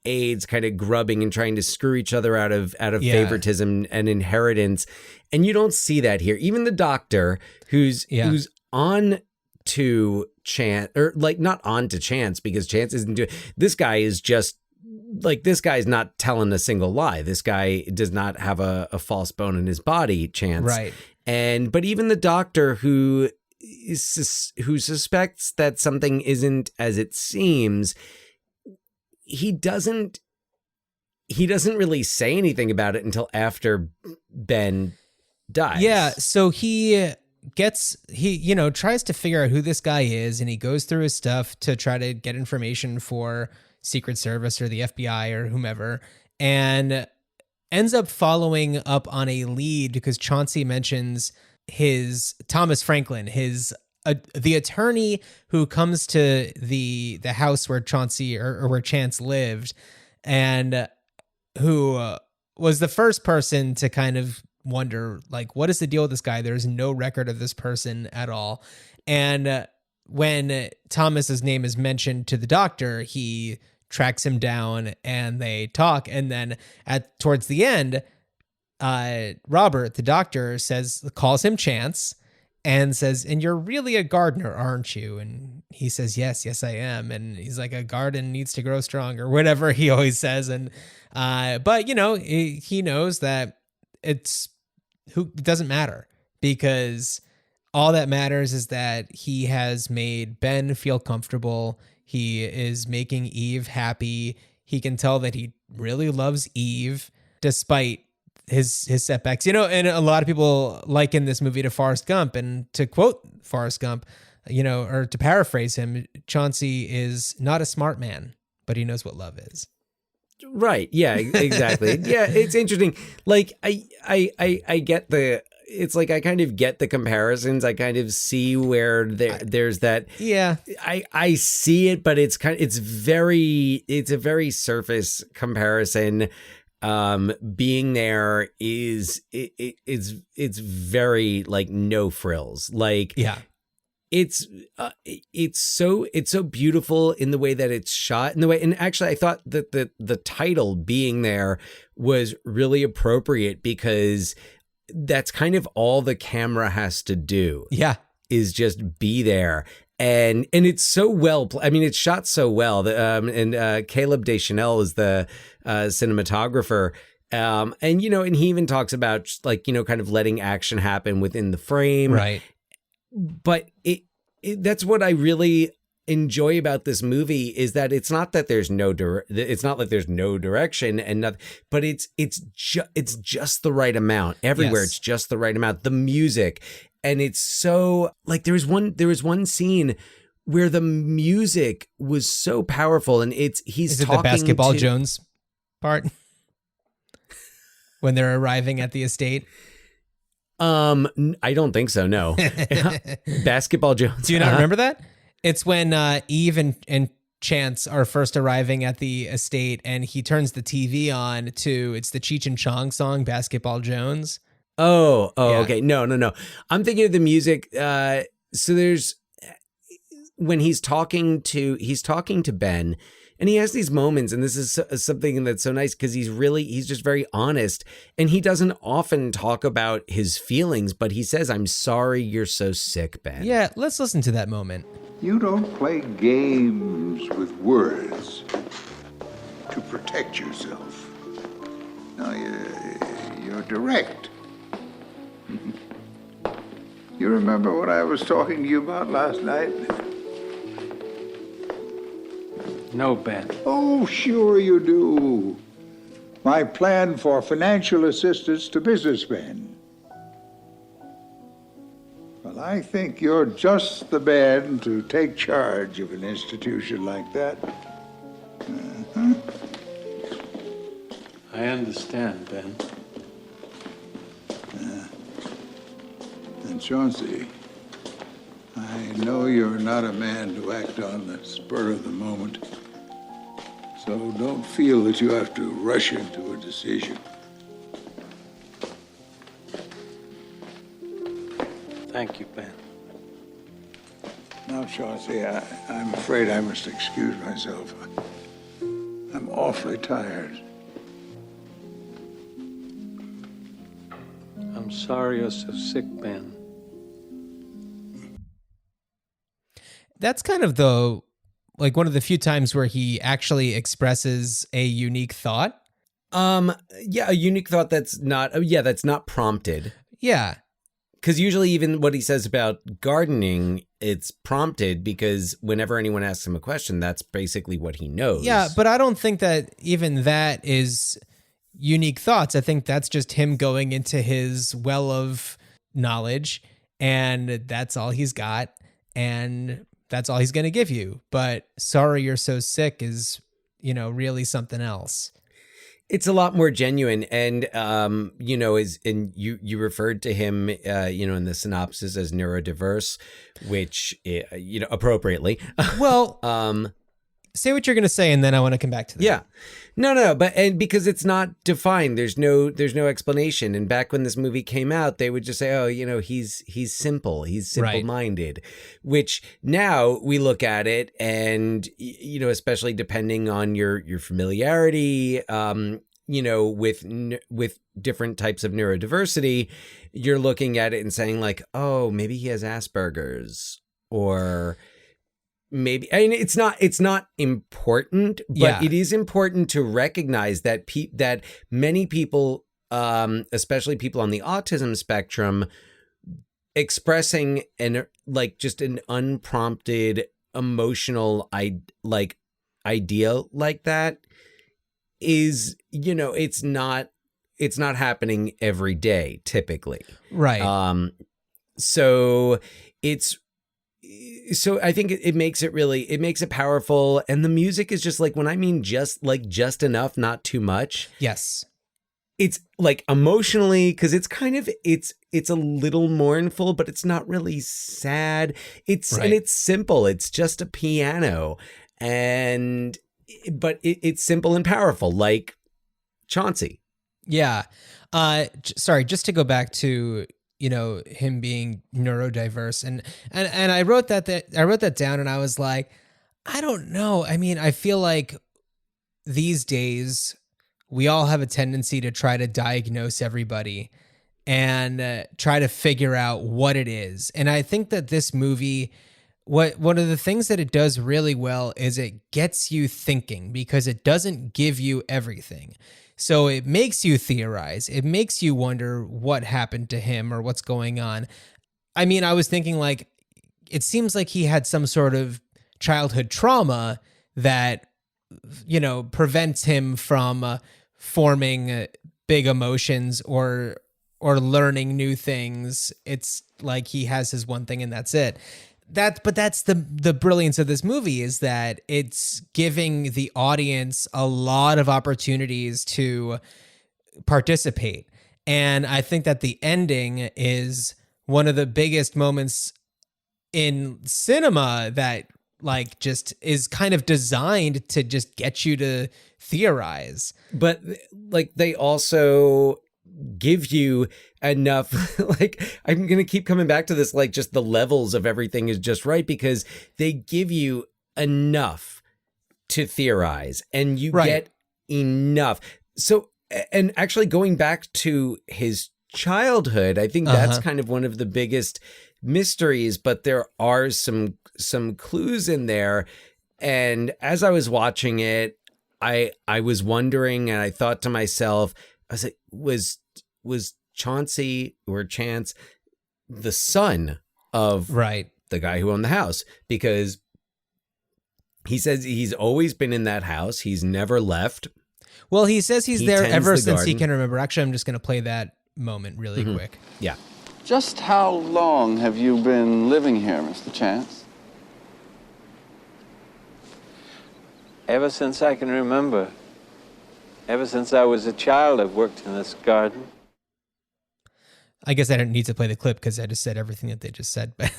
aides kind of grubbing and trying to screw each other out of favoritism and inheritance. And you don't see that here. Even the doctor who's on to Chance, or like not on to Chance, because Chance isn't doing, this guy is just like, this guy's not telling a single lie. This guy does not have a false bone in his body, Chance. Right. But even the doctor who suspects that something isn't as it seems, he doesn't really say anything about it until after Ben dies. Yeah, so he tries to figure out who this guy is, and he goes through his stuff to try to get information for Secret Service or the FBI or whomever, and ends up following up on a lead because Chauncey mentions his Thomas Franklin, the attorney who comes to the house where Chauncey or where Chance lived, and who was the first person to kind of wonder, like, what is the deal with this guy? There's no record of this person at all. And when Thomas's name is mentioned to the doctor, he tracks him down and they talk. And then towards the end, Robert, the doctor, calls him Chance and says, "And you're really a gardener, aren't you?" And he says, yes, I am. And he's like, "A garden needs to grow strong," or whatever he always says. And, but he knows that it doesn't matter, because all that matters is that he has made Ben feel comfortable. He is making Eve happy. He can tell that he really loves Eve despite his setbacks. And a lot of people liken this movie to Forrest Gump. And to quote Forrest Gump, or to paraphrase him, Chauncey is not a smart man, but he knows what love is. Right. Yeah, exactly. Yeah, it's interesting. Like I get it's like I kind of get the comparisons. I kind of see where there's that. Yeah. I see it, but it's a very surface comparison. Being there it's very like no frills. Like, yeah. It's so beautiful in the way that it's shot, and actually I thought that the title being there was really appropriate, because that's kind of all the camera has to do. Yeah, is just be there, and it's so well. I mean, it's shot so well. And Caleb Deschanel is the cinematographer. And he even talks about like, kind of letting action happen within the frame. Right. But that's what I really enjoy about this movie, is that it's not that there's it's not like there's no direction and nothing, but it's just the right amount everywhere. Yes. It's just the right amount. The music, and it's so like there was one scene where the music was so powerful, and he's talking the Basketball Jones part when they're arriving at the estate. I don't think so. No. Basketball Jones. Do you not remember that? It's when Eve and Chance are first arriving at the estate, and he turns the TV on it's the Cheech and Chong song, Basketball Jones. Oh, yeah. Okay. No. I'm thinking of the music. So there's when he's talking to Ben. And he has these moments, and this is something that's so nice, because he's just very honest, and he doesn't often talk about his feelings, but he says, "I'm sorry you're so sick, Ben." Yeah, let's listen to that moment. You don't play games with words to protect yourself. No, you're direct. You remember what I was talking to you about last night? No, Ben. Oh, sure you do. My plan for financial assistance to businessmen. Well, I think you're just the man to take charge of an institution like that. Uh-huh. I understand, Ben. And Chauncey, I know you're not a man to act on the spur of the moment, so don't feel that you have to rush into a decision. Thank you, Ben. Now, Chauncey, I'm afraid I must excuse myself. I'm awfully tired. I'm sorry you're so sick, Ben. That's kind of one of the few times where he actually expresses a unique thought. Yeah, a unique thought that's not prompted. Yeah. Because usually even what he says about gardening, it's prompted because whenever anyone asks him a question, that's basically what he knows. Yeah, but I don't think that even that is unique thoughts. I think that's just him going into his well of knowledge, and that's all he's got, and that's all he's going to give you. But sorry you're so sick is, really something else. It's a lot more genuine, and you referred to him, in the synopsis as neurodiverse, which appropriately. Well, say what you're going to say, and then I want to come back to that. Yeah, no, but because it's not defined, there's no explanation. And back when this movie came out, they would just say, oh, he's simple, he's simple-minded, which now we look at it, and especially depending on your familiarity, with different types of neurodiversity, you're looking at it and saying like, oh, maybe he has Asperger's, or maybe, it's not important, but it is important to recognize that that many people, especially people on the autism spectrum, expressing just an unprompted emotional idea like that is, it's not happening every day typically. Right. So I think it makes it powerful. And the music is just when I mean just enough, not too much. Yes. It's emotionally, because it's kind of, it's a little mournful, but it's not really sad. And it's simple. It's just a piano, but it's simple and powerful, like Chauncey. Yeah. Sorry, just to go back to, him being neurodiverse, and I wrote that down, and I was like, I don't know. I mean, I feel like these days we all have a tendency to try to diagnose everybody and try to figure out what it is. And I think that this movie, one of the things that it does really well is it gets you thinking, because it doesn't give you everything. So it makes you theorize. It makes you wonder what happened to him or what's going on. I mean, I was thinking it seems like he had some sort of childhood trauma that, prevents him from forming big emotions or learning new things. It's like he has his one thing and that's it. But that's the brilliance of this movie, is that it's giving the audience a lot of opportunities to participate. And I think that the ending is one of the biggest moments in cinema that just is kind of designed to just get you to theorize. But they also give you enough, I'm going to keep coming back to this, just the levels of everything is just right, because they give you enough to theorize, and you get enough. So, and actually going back to his childhood, I think that's kind of one of the biggest mysteries, but there are some clues in there. And as I was watching it, I was wondering, and I thought to myself, I was like, was Chauncey or Chance the son of Right. the guy who owned the house, because he says he's always been in that house. He's never left. Well, he says he's He there tends ever the since he garden. can remember. Actually, I'm just going to play that moment really quick. Yeah. Just how long have you been living here, Mr. Chance? Ever since I can remember. Ever since I was a child, I've worked in this garden. I guess I didn't need to play the clip because I just said everything that they just said. But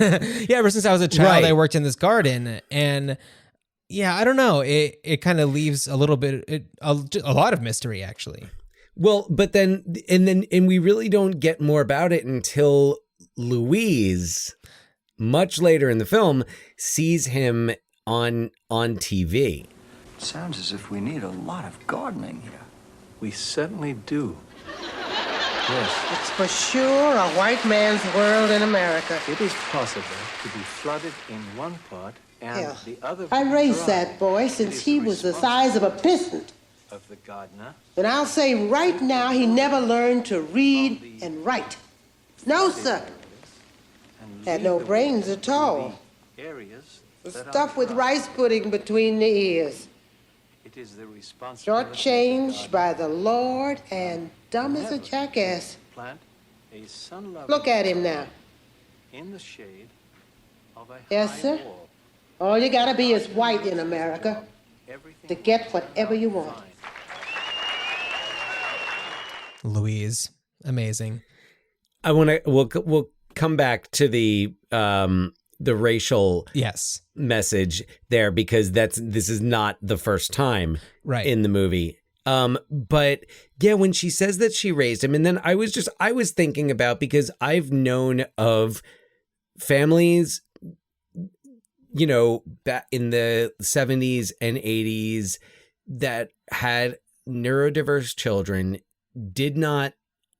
yeah, ever since I was a child, Right. I worked in this garden, and yeah, I don't know. It kind of leaves a little bit, a lot of mystery actually. Well, but then we really don't get more about it until Louise, much later in the film, sees him on TV. Sounds as if we need a lot of gardening here. We certainly do. Yes, It's for sure a white man's world in America. it is possible to be flooded in one part and Yeah. the other I raised dry. that boy It since is he was the size of a piston. of the gardener. And I'll say right now he never learned to read and write. No, sir. And Had leave no the brains water at to all. the areas The that are stuff with dry. rice pudding between the ears. It is the responsibility of the Shortchanged by gardener the Lord and dumb as a never jackass. plant a sun-loving Look at him now. in the shade of a Yes, high sir. wall. All you gotta be is white in America Everything to get whatever you want. fine. Louise, amazing. I want to. We'll come back to the racial Yes, message there, because this is not the first time right. in the movie. But yeah, when she says that she raised him, and then I was thinking about, because I've known of families, you know, back in the 70s and 80s that had neurodiverse children, did not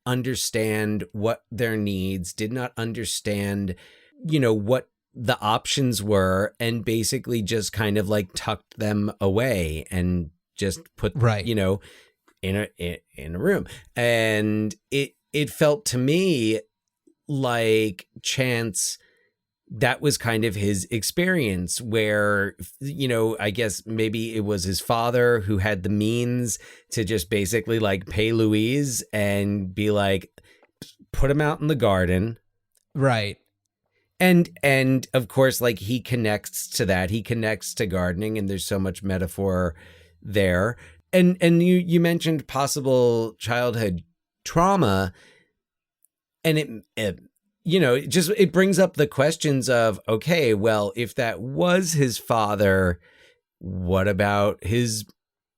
understand what their needs, did not understand, you know, what the options were, and basically just kind of like tucked them away and just put, Right. you know, in a room. And it felt to me like Chance, that was kind of his experience, where, you know, I guess maybe it was his father who had the means to just basically like pay Louise and be like, put him out in the garden. Right. And of course, like, he connects to that. He connects to gardening, and there's so much metaphor there. And you mentioned possible childhood trauma, and it you know, it brings up the questions of, okay, well, if that was his father, what about his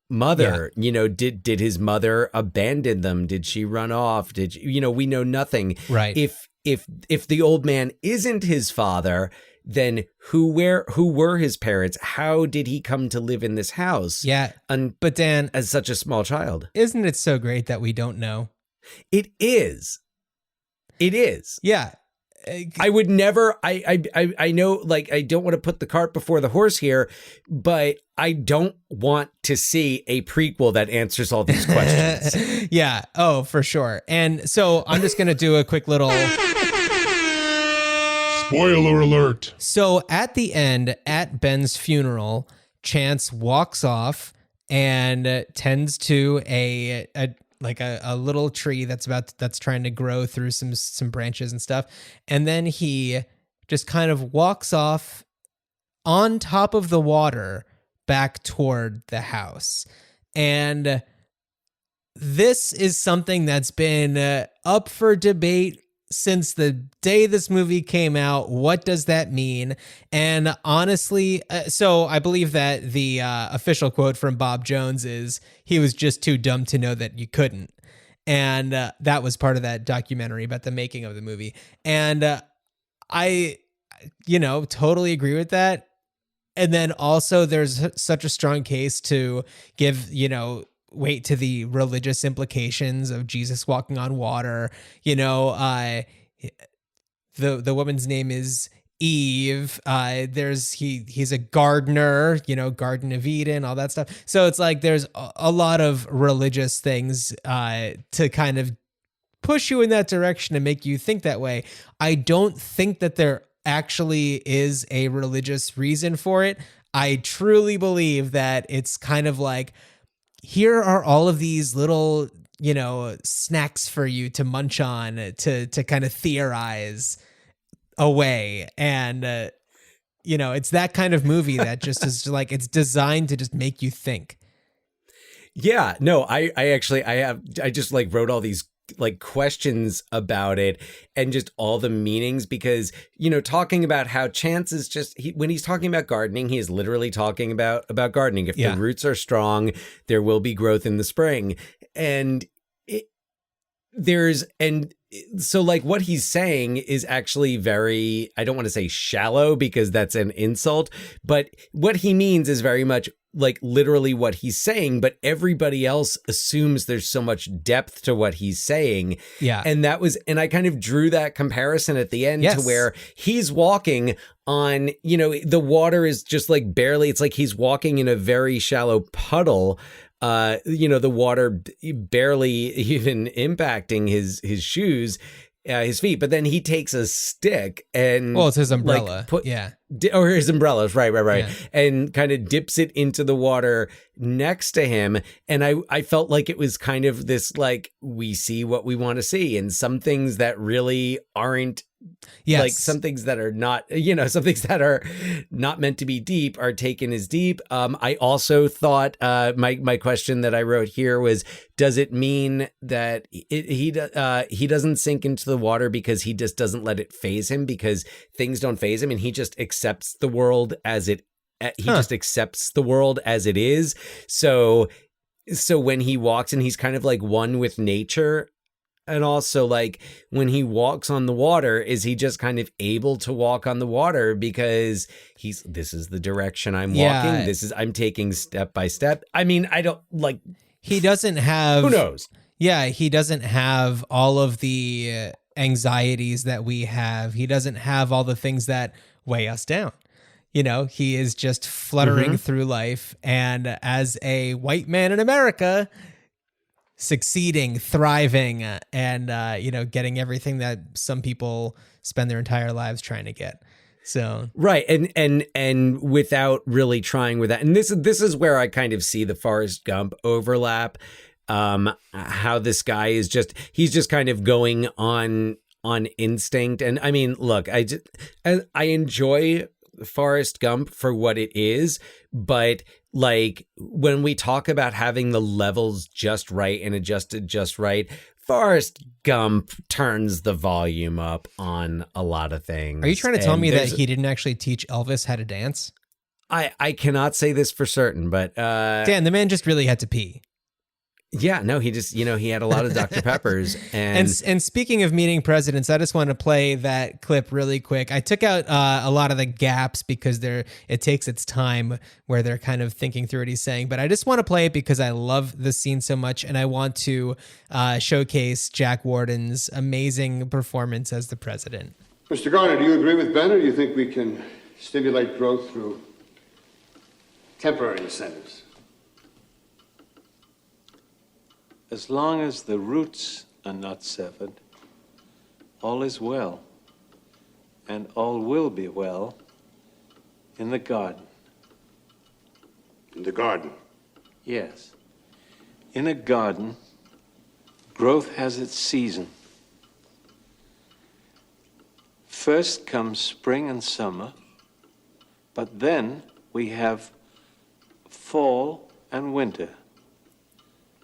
mother? You know, did his mother abandon them? Did she run off? You know, we know nothing. Right. If the old man isn't his father, then who were his parents? How did he come to live in this house? Yeah. But Dan, as such a small child, isn't it so great that we don't know? It is. It is. Yeah. I would never, I know, like, I don't want to put the cart before the horse here, but I don't want to see a prequel that answers all these questions. Yeah. Oh, for sure. And so I'm just going to do a quick little. Spoiler alert. So at the end, at Ben's funeral, Chance walks off and tends to a little tree that's trying to grow through some branches and stuff. And then he just kind of walks off on top of the water back toward the house. And this is something that's been up for debate since the day this movie came out. What does that mean? And honestly, so I believe that the official quote from Bob Jones is, he was just too dumb to know that you couldn't. And that was part of that documentary about the making of the movie. And I, totally agree with that. And then also there's such a strong case to give, weight to the religious implications of Jesus walking on water. The woman's name is Eve. He's a gardener, Garden of Eden, all that stuff. So it's like there's a lot of religious things to kind of push you in that direction and make you think that way. I don't think that there actually is a religious reason for it. I truly believe that it's kind of like, here are all of these little, snacks for you to munch on, to kind of theorize away. And, it's that kind of movie that just is like, it's designed to just make you think. Yeah, no, I just like wrote all these like questions about it and just all the meanings, because, talking about how Chance is just, when he's talking about gardening, he is literally talking about gardening. If the roots are strong, there will be growth in the spring. And so like what he's saying is actually very, I don't want to say shallow because that's an insult, but what he means is very much like literally what he's saying, but everybody else assumes there's so much depth to what he's saying. Yeah. And I kind of drew that comparison at the end to where he's walking on, the water is just like barely, it's like he's walking in a very shallow puddle. The water barely even impacting his shoes, his feet, but then he takes a stick and it's his umbrella, or his umbrellas, right, Yeah. and kind of dips it into the water next to him. And I felt like it was kind of this, like, we see what we want to see, and some things that really aren't. Yes. Like some things that are not, some things that are not meant to be deep are taken as deep. I also thought my question that I wrote here was, does it mean that he doesn't sink into the water because he just doesn't let it faze him, because things don't faze him and he just accepts the world as it just accepts the world as it is. So when he walks and he's kind of like one with nature. And also, like, when he walks on the water, is he just kind of able to walk on the water because this is the direction I'm walking. I'm taking step by step. I mean, I don't like. He doesn't have. Who knows? Yeah, he doesn't have all of the anxieties that we have. He doesn't have all the things that weigh us down. He is just fluttering through life. And as a white man in America, succeeding, thriving, and getting everything that some people spend their entire lives trying to get. So right, and without really trying with that. And this is where I kind of see the Forrest Gump overlap. How this guy is he's just kind of going on instinct. And I mean, look, I enjoy Forrest Gump for what it is, but like when we talk about having the levels just right and adjusted just right, Forrest Gump turns the volume up on a lot of things. Are you trying to tell me that he didn't actually teach Elvis how to dance? I cannot say this for certain, but Dan, the man just really had to pee. Yeah, no, he just, he had a lot of Dr. Peppers. And speaking of meeting presidents, I just want to play that clip really quick. I took out a lot of the gaps because it takes its time where they're kind of thinking through what he's saying. But I just want to play it because I love the scene so much. And I want to showcase Jack Warden's amazing performance as the president. Mr. Garner, do you agree with Ben, or do you think we can stimulate growth through temporary incentives? As long as the roots are not severed, all is well, and all will be well in the garden. In the garden? Yes. In a garden, growth has its season. First comes spring and summer, but then we have fall and winter.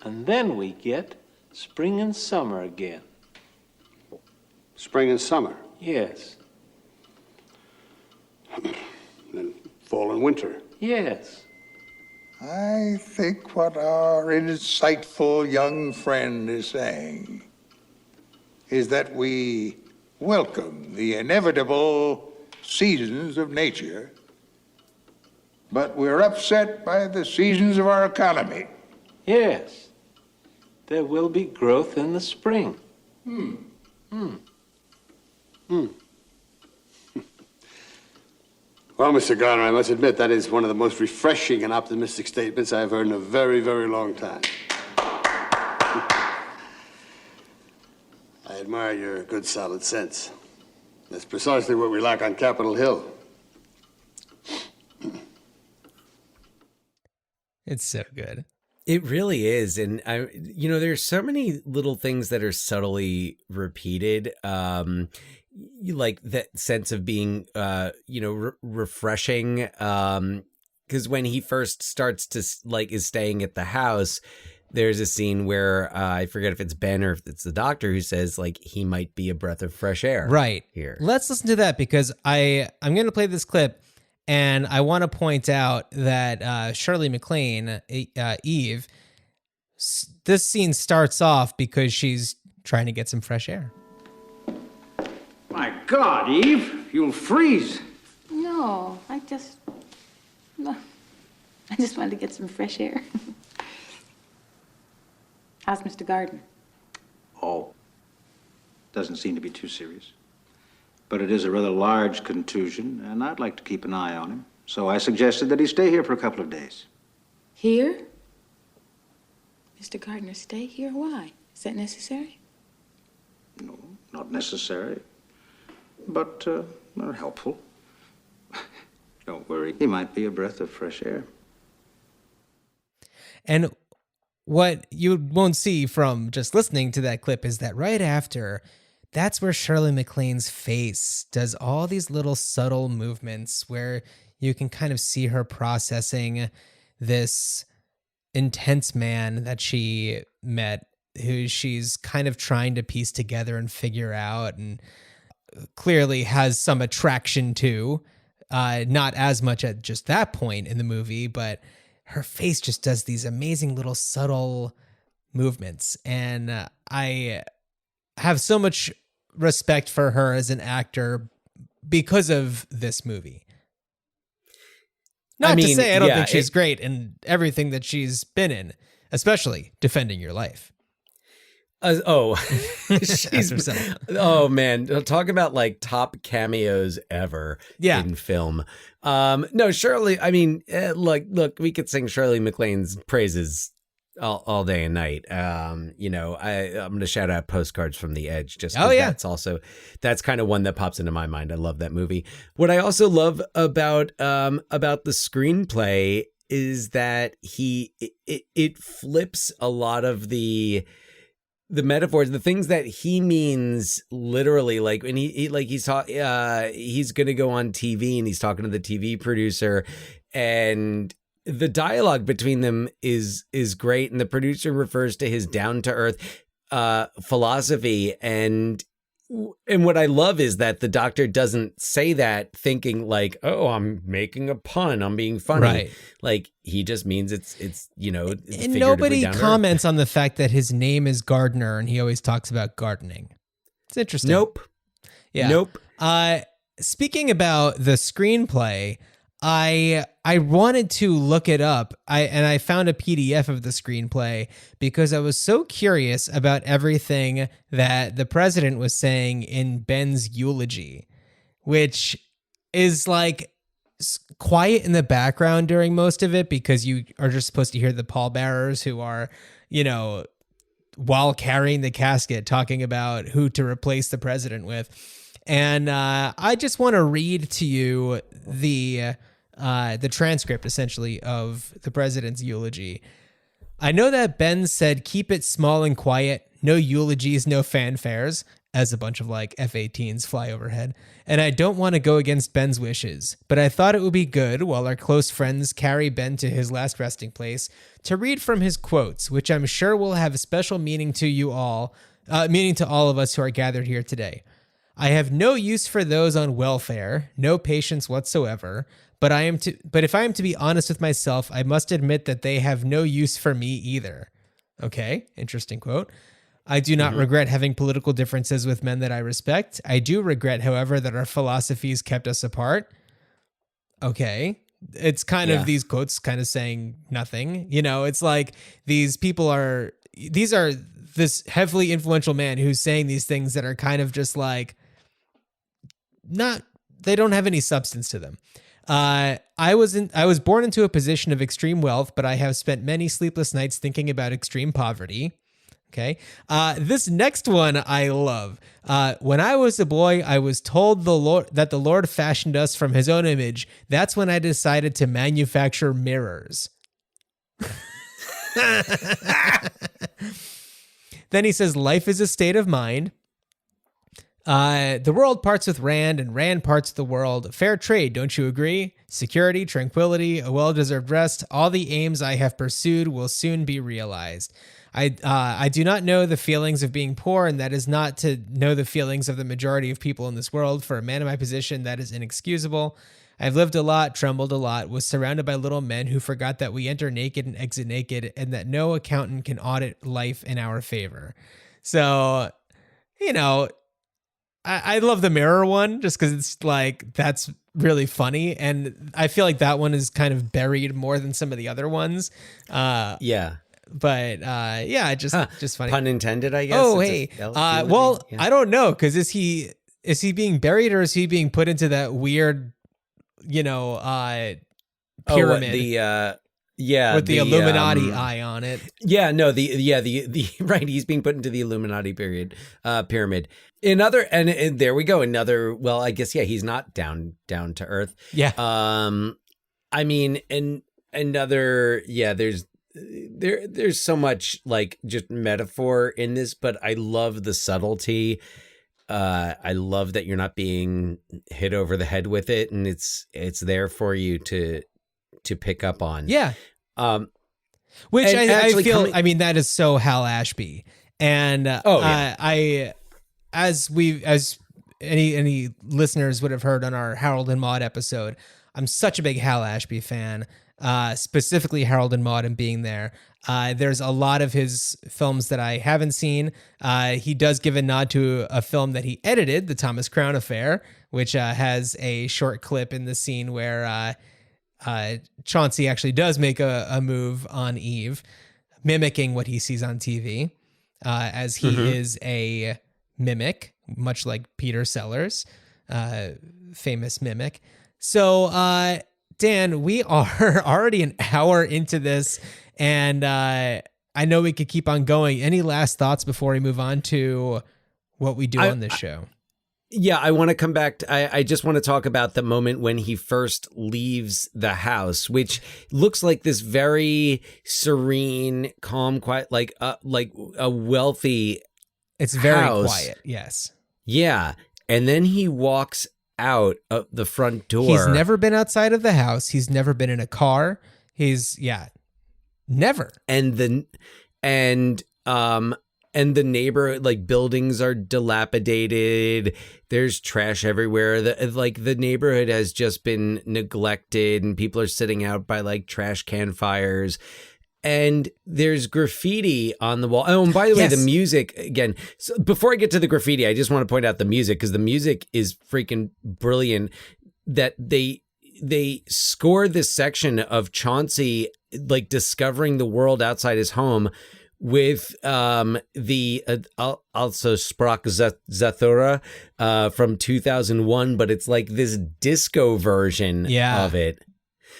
And then we get spring and summer again. Spring and summer? Yes. Then fall and winter? Yes. I think what our insightful young friend is saying is that we welcome the inevitable seasons of nature, but we're upset by the seasons of our economy. Yes. There will be growth in the spring. Well, Mr. Garner, I must admit that is one of the most refreshing and optimistic statements I've heard in a very, very long time. admire your good, solid sense. That's precisely what we lack on Capitol Hill. It's so good. It really is. And there's so many little things that are subtly repeated. You like that sense of being, refreshing. Because when he first starts to is staying at the house, there's a scene where I forget if it's Ben or if it's the doctor who says he might be a breath of fresh air. Right here. Let's listen to that because I'm going to play this clip, and I want to point out that Shirley MacLaine, Eve, this scene starts off because she's trying to get some fresh air. My God, Eve, you'll freeze. No, I just wanted to get some fresh air. How's Mr. Gardner? Oh, doesn't seem to be too serious. But it is a rather large contusion, and I'd like to keep an eye on him. So I suggested that he stay here for a couple of days. Here? Mr. Gardner, stay here? Why? Is that necessary? No, not necessary, but helpful. Don't worry, he might be a breath of fresh air. And what you won't see from just listening to that clip is that right after, that's where Shirley MacLaine's face does all these little subtle movements where you can kind of see her processing this intense man that she met, who she's kind of trying to piece together and figure out, and clearly has some attraction to, not as much at just that point in the movie, but her face just does these amazing little subtle movements. And I have so much respect for her as an actor because of this movie. Not to say I don't think she's great in everything that she's been in, especially Defending Your Life. She's, oh man, talk about top cameos ever in film. No, Shirley, look, we could sing Shirley MacLaine's praises all day and night. I'm going to shout out Postcards from the Edge just that's kind of one that pops into my mind. I love that movie. What I also love about the screenplay is that it flips a lot of the metaphors, the things that he means literally, when he's going to go on TV and he's talking to the TV producer, and the dialogue between them is great. And the producer refers to his down to earth philosophy. And what I love is that the doctor doesn't say that thinking oh, I'm making a pun, I'm being funny. Right. He just means it's and nobody comments on the fact that his name is Gardner and he always talks about gardening. It's interesting. Nope. Yeah. Nope. Speaking about the screenplay, I wanted to look it up. I found a PDF of the screenplay because I was so curious about everything that the president was saying in Ben's eulogy, which is quiet in the background during most of it because you are just supposed to hear the pallbearers who are, while carrying the casket, talking about who to replace the president with. And I just want to read to you the transcript, essentially, of the president's eulogy. I know that Ben said, keep it small and quiet, no eulogies, no fanfares, as a bunch of F-18s fly overhead. And I don't want to go against Ben's wishes, but I thought it would be good, while our close friends carry Ben to his last resting place, to read from his quotes, which I'm sure will have a special meaning to you all, meaning to all of us who are gathered here today. I have no use for those on welfare, no patience whatsoever, but if I am to be honest with myself, I must admit that they have no use for me either. Okay, interesting quote. I do not regret having political differences with men that I respect. I do regret, however, that our philosophies kept us apart. Okay. It's kind of these quotes kind of saying nothing. It's these are this heavily influential man who's saying these things that are kind of just they don't have any substance to them. I was born into a position of extreme wealth, but I have spent many sleepless nights thinking about extreme poverty. Okay. This next one I love. When I was a boy, I was told that the Lord fashioned us from his own image. That's when I decided to manufacture mirrors. Then he says, life is a state of mind. The world parts with Rand and Rand parts with the world. Fair trade, don't you agree? Security, tranquility, a well-deserved rest. All the aims I have pursued will soon be realized. I do not know the feelings of being poor, and that is not to know the feelings of the majority of people in this world. For a man in my position, that is inexcusable. I've lived a lot, trembled a lot, was surrounded by little men who forgot that we enter naked and exit naked, and that no accountant can audit life in our favor. So, you know, I love the mirror one just because it's like, that's really funny. And I feel like that one is kind of buried more than some of the other ones. Yeah. But just funny. Pun intended, I guess. Oh, hey. Well, I don't know, because is he being buried, or is he being put into that weird, pyramid? With the Illuminati eye on it. Yeah, no, the right. He's being put into the Illuminati pyramid. And there we go. Another. Well, I guess he's not down to earth. Yeah. I mean, and another. Yeah, there's so much like just metaphor in this, but I love the subtlety. I love that you're not being hit over the head with it, and it's there for you to pick up on. Yeah. Which I feel, I mean, that is so Hal Ashby. And as any listeners would have heard on our Harold and Maude episode, I'm such a big Hal Ashby fan, specifically Harold and Maude and being there. There's a lot of his films that I haven't seen. He does give a nod to a film that he edited, The Thomas Crown Affair, which has a short clip in the scene where Chauncey actually does make a move on Eve, mimicking what he sees on TV, as he is a mimic, much like Peter Sellers, famous mimic. So, Dan, we are already an hour into this, and I know we could keep on going. Any last thoughts before we move on to what we do on this show? Yeah, I want to come back to, I just want to talk about the moment when he first leaves the house, which looks like this very serene, calm, quiet, like a wealthy It's very house. Quiet, yes. Yeah, and then he walks out of the front door. He's never been outside of the house. He's never been in a car. Never. And the neighborhood, like, buildings are dilapidated. There's trash everywhere. The neighborhood has just been neglected, and people are sitting out by like trash can fires. And there's graffiti on the wall. Oh, and by the way, the music again. So before I get to the graffiti, I just want to point out the music, because the music is freaking brilliant. That they scored this section of Chauncey like discovering the world outside his home with the also Sprach Zathura from 2001, but it's like this disco version of it.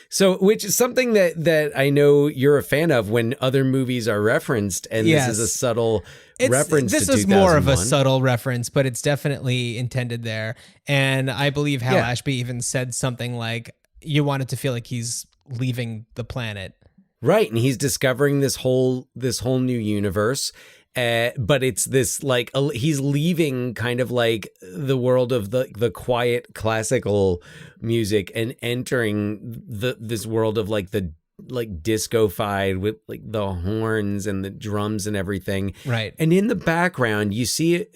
So, which is something that I know you're a fan of when other movies are referenced, and this is a subtle reference. This to is more of a subtle reference, but it's definitely intended there. And I believe Hal Ashby even said something like, "You want it to feel like he's leaving the planet." Right, and he's discovering this whole new universe, but it's this like he's leaving kind of like the world of the quiet classical music and entering this world of like the disco-fied with like the horns and the drums and everything. Right, and in the background you see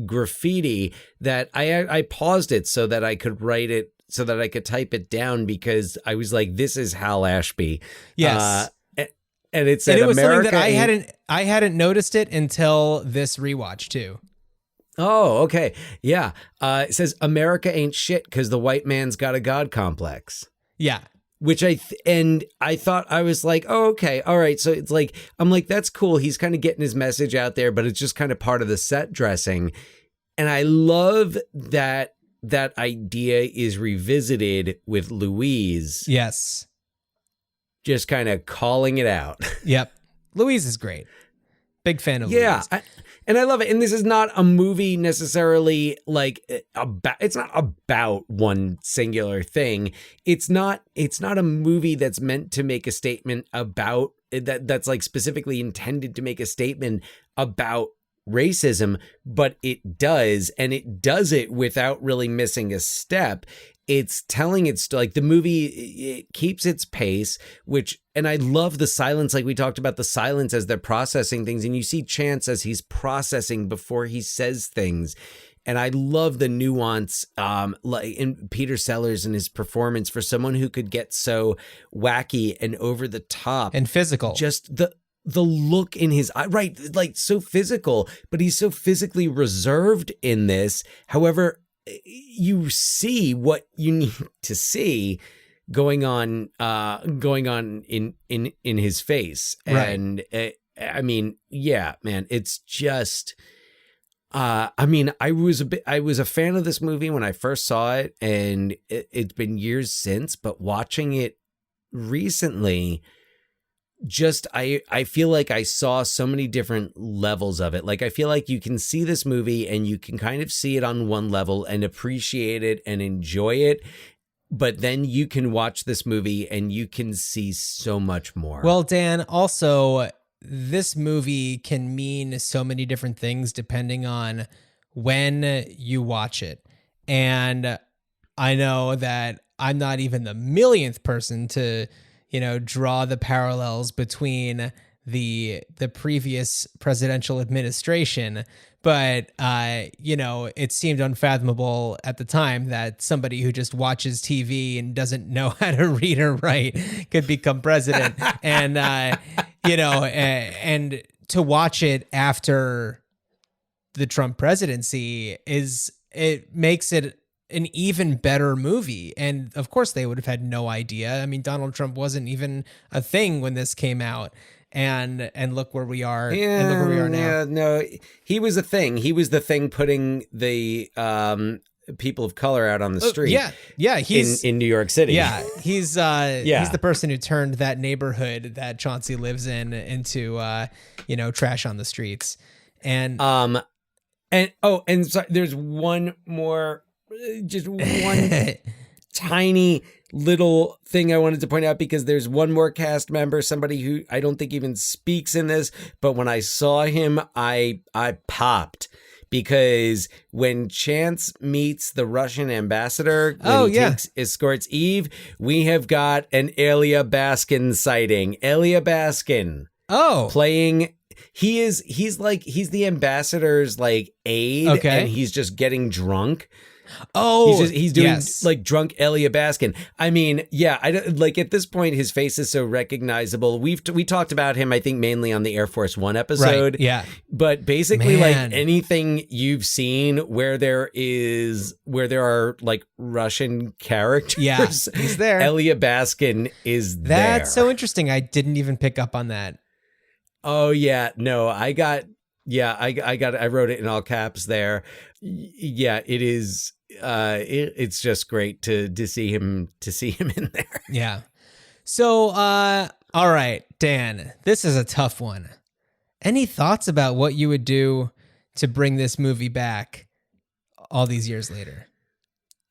graffiti that I paused it so that I could write it. So that I could type it down, because I was like, "This is Hal Ashby." Yes, and it said, and it was America something that I hadn't noticed it until this rewatch too. Oh, okay, yeah. It says, "America ain't shit because the white man's got a god complex." Yeah, which I thought, I was like, "Oh, okay, all right." So it's like, I'm like, that's cool. He's kind of getting his message out there, but it's just kind of part of the set dressing, and I love that. That idea is revisited with Louise. Yes. Just kind of calling it out. Yep. Louise is great. Big fan of Yeah. Louise. And I love it. And this is not a movie necessarily like about, it's not about one singular thing. It's not a movie that's meant to make a statement about that's like specifically intended to make a statement about racism, but it does, and it does it without really missing a step. It's telling it's like the movie, it keeps its pace, and I love the silence. Like we talked about the silence as they're processing things, and you see Chance as he's processing before he says things. And I love the nuance, like in Peter Sellers and his performance for someone who could get so wacky and over the top and physical. Just the look in his eye, right? Like so physical, but he's so physically reserved in this. However, you see what you need to see going on in his face. Right. And I mean, yeah, man, it's just, I mean, I was a fan of this movie when I first saw it, and it's been years since, but watching it recently, just I feel like I saw so many different levels of it. Like I feel like you can see this movie and you can kind of see it on one level and appreciate it and enjoy it, but then you can watch this movie and you can see so much more. Well, Dan, also this movie can mean so many different things depending on when you watch it. And I know that I'm not even the millionth person to draw the parallels between the previous presidential administration, but it seemed unfathomable at the time that somebody who just watches TV and doesn't know how to read or write could become president. And and to watch it after the Trump presidency it makes it an even better movie. And of course they would have had no idea. I mean, Donald Trump wasn't even a thing when this came out, and look where we are. Yeah, and look where we are now. Yeah, no, he was a thing. He was the thing putting the people of color out on the street. Yeah, he's in New York City. Yeah, he's the person who turned that neighborhood that Chauncey lives in into trash on the streets. And so there's one more. Just one tiny little thing I wanted to point out, because there's one more cast member, somebody who I don't think even speaks in this, but when I saw him, I popped, because when Chance meets the Russian ambassador, when escorts Eve, we have got an Elia Baskin sighting. Elia Baskin. Playing. He's the ambassador's like aide, and he's just getting drunk. He's doing like drunk Elia Baskin. I mean, yeah, I don't like at this point his face is so recognizable. We talked about him, I think, mainly on the Air Force One episode. Right, yeah. But basically, like anything you've seen where there are like Russian characters, he's there. Elia Baskin is there. That's so interesting. I didn't even pick up on that. Oh yeah, no, I wrote it in all caps there. Yeah, it is. It's just great to see him in there. Yeah. So, all right, Dan, this is a tough one. Any thoughts about what you would do to bring this movie back all these years later?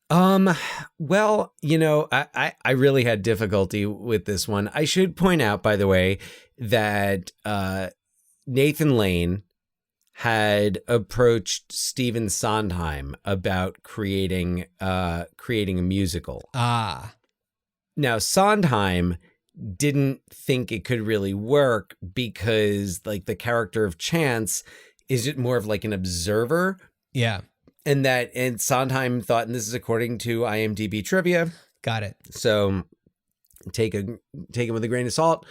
Well, I really had difficulty with this one. I should point out, by the way, that Nathan Lane had approached Stephen Sondheim about creating a musical. Now Sondheim didn't think it could really work because like the character of Chance is more of like an observer. Yeah. And Sondheim thought, and this is according to IMDb trivia. Got it. So take it with a grain of salt.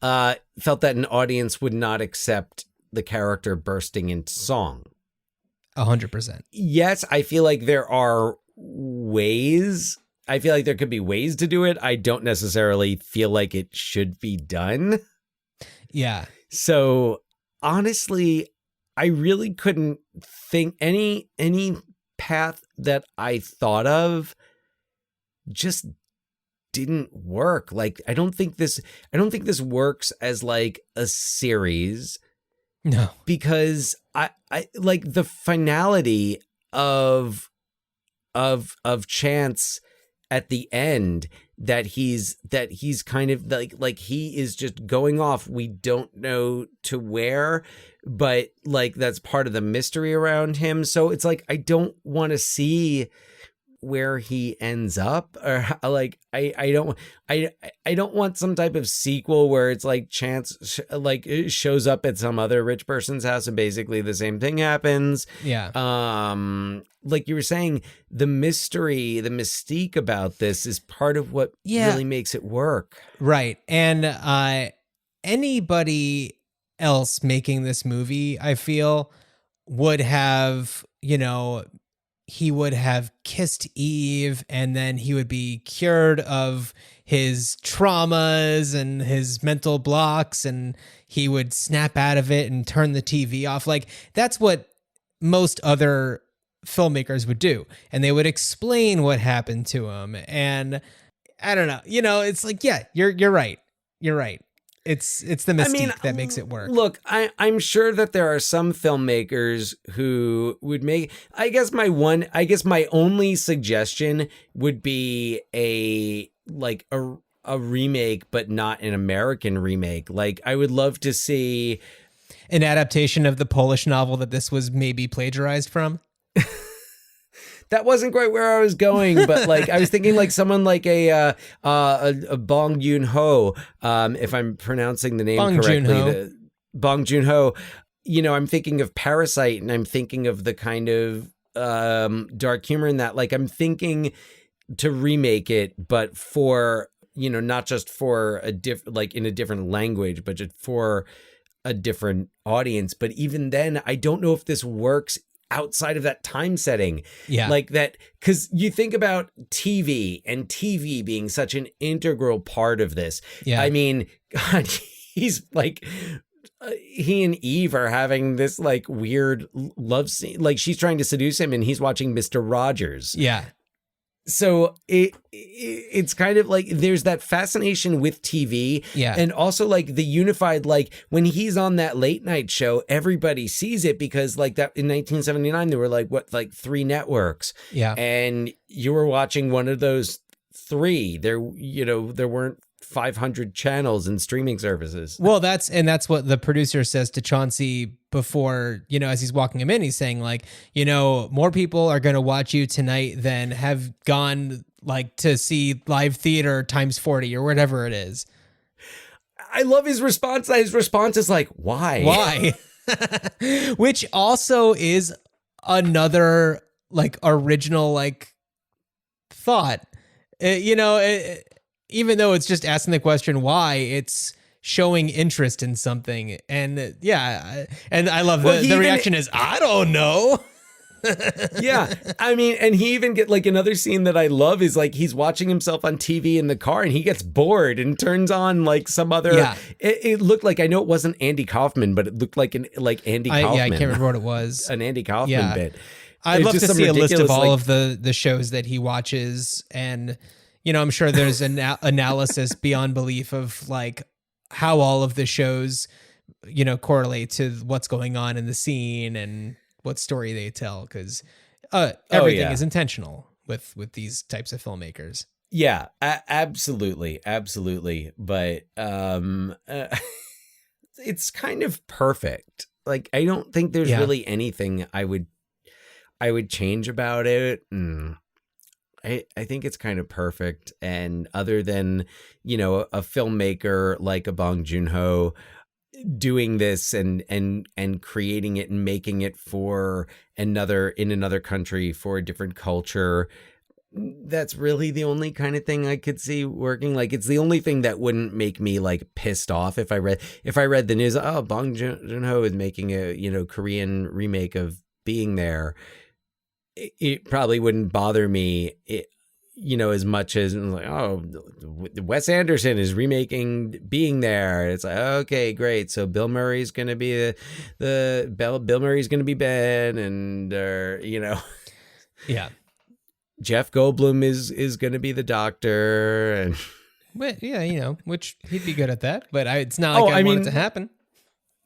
Felt that an audience would not accept the character bursting into song. 100%. Yes, I feel like there are ways. I feel like there could be ways to do it. I don't necessarily feel like it should be done. Yeah. So honestly, I really couldn't think any path that I thought of just didn't work. Like I don't think this works as like a series. No. Because I like the finality of Chance at the end, that he's kind of like he is just going off, we don't know to where, but like that's part of the mystery around him. So it's like I don't want to see where he ends up, or like I don't want some type of sequel where it's like Chance it shows up at some other rich person's house and basically the same thing happens. Yeah. Like you were saying, the mystery, the mystique about this is part of what really makes it work. Right. And anybody else making this movie, I feel, would have, he would have kissed Eve and then he would be cured of his traumas and his mental blocks and he would snap out of it and turn the TV off. Like, that's what most other filmmakers would do. And they would explain what happened to him. And I don't know, it's like, yeah, you're right. You're right. It's the mystique that makes it work. Look, I'm sure that there are some filmmakers who would make, I guess my only suggestion would be a remake, but not an American remake. Like, I would love to see an adaptation of the Polish novel that this was maybe plagiarized from. That wasn't quite where I was going, but like I was thinking like someone like a Bong Joon-ho, if I'm pronouncing the name correctly, Bong Joon-ho. I'm thinking of Parasite, and I'm thinking of the kind of dark humor in that. Like, I'm thinking to remake it, but for not just for a in a different language, but just for a different audience. But even then, I don't know if this works outside of that time setting. Yeah. Like that, because you think about TV and TV being such an integral part of this. Yeah. I mean, God, he's like, he and Eve are having this like weird love scene. Like, she's trying to seduce him and he's watching Mr. Rogers. Yeah. So it's kind of like there's that fascination with TV, and also like the unified, like when he's on that late night show, everybody sees it because like that in 1979 there were like 3 networks, and you were watching one of those 3. There weren't 500 channels and streaming services. Well, that's what the producer says to Chauncey before, as he's walking him in. He's saying like, more people are going to watch you tonight than have gone like to see live theater times 40 or whatever it is. I love his response. His response is like, why? Why? Which also is another like original like thought. Even though it's just asking the question why, it's showing interest in something. And and I love the reaction is, I don't know. Yeah. I mean, and he even get like another scene that I love is like he's watching himself on TV in the car and he gets bored and turns on like some other, it looked like, I know it wasn't Andy Kaufman, but it looked like Andy Kaufman. I can't remember what it was. An Andy Kaufman bit. I'd love to see a list of all of the shows that he watches, and I'm sure there's an analysis beyond belief of like how all of the shows, correlate to what's going on in the scene and what story they tell. Because everything is intentional with these types of filmmakers. Yeah, absolutely. But it's kind of perfect. Like, I don't think there's really anything I would change about it. I think it's kind of perfect. And other than, a filmmaker like a Bong Joon-ho doing this and creating it and making it for in another country for a different culture, that's really the only kind of thing I could see working. Like, it's the only thing that wouldn't make me like pissed off if I read the news, oh, Bong Joon-ho is making a, Korean remake of Being There. It probably wouldn't bother me, as much as like, oh, Wes Anderson is remaking Being There. It's like, okay, great. So Bill Murray's going to be Bill Murray's going to be Ben, and yeah, Jeff Goldblum is going to be the Doctor, and but which he'd be good at that. But it's not like I want it to happen.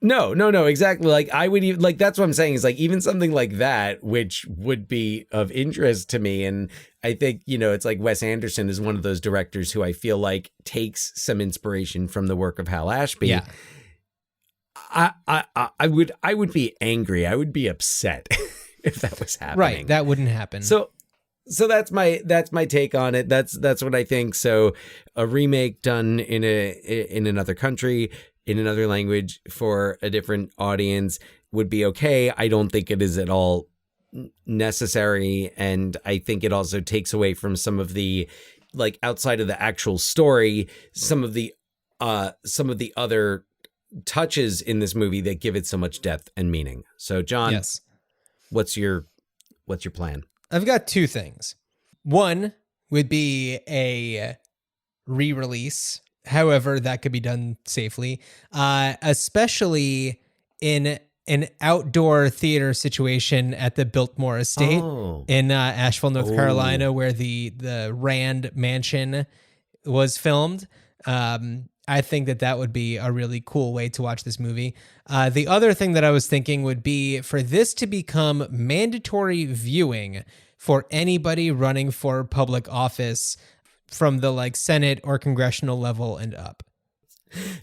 No, exactly. Like I would even like that's what I'm saying is like even something like that, which would be of interest to me. And I think, it's like Wes Anderson is one of those directors who I feel like takes some inspiration from the work of Hal Ashby. Yeah. I would be angry. I would be upset if that was happening. Right. That wouldn't happen. So that's my take on it. That's what I think. So a remake done in another country, in another language for a different audience would be okay. I don't think it is at all necessary. And I think it also takes away from some of the, like outside of the actual story, some of the other touches in this movie that give it so much depth and meaning. So John, yes. What's your plan? I've got two things. One would be a re-release. However, that could be done safely, especially in an outdoor theater situation at the Biltmore Estate in Asheville, North Carolina, where the Rand Mansion was filmed. I think that would be a really cool way to watch this movie. The other thing that I was thinking would be for this to become mandatory viewing for anybody running for public office from the like Senate or congressional level and up.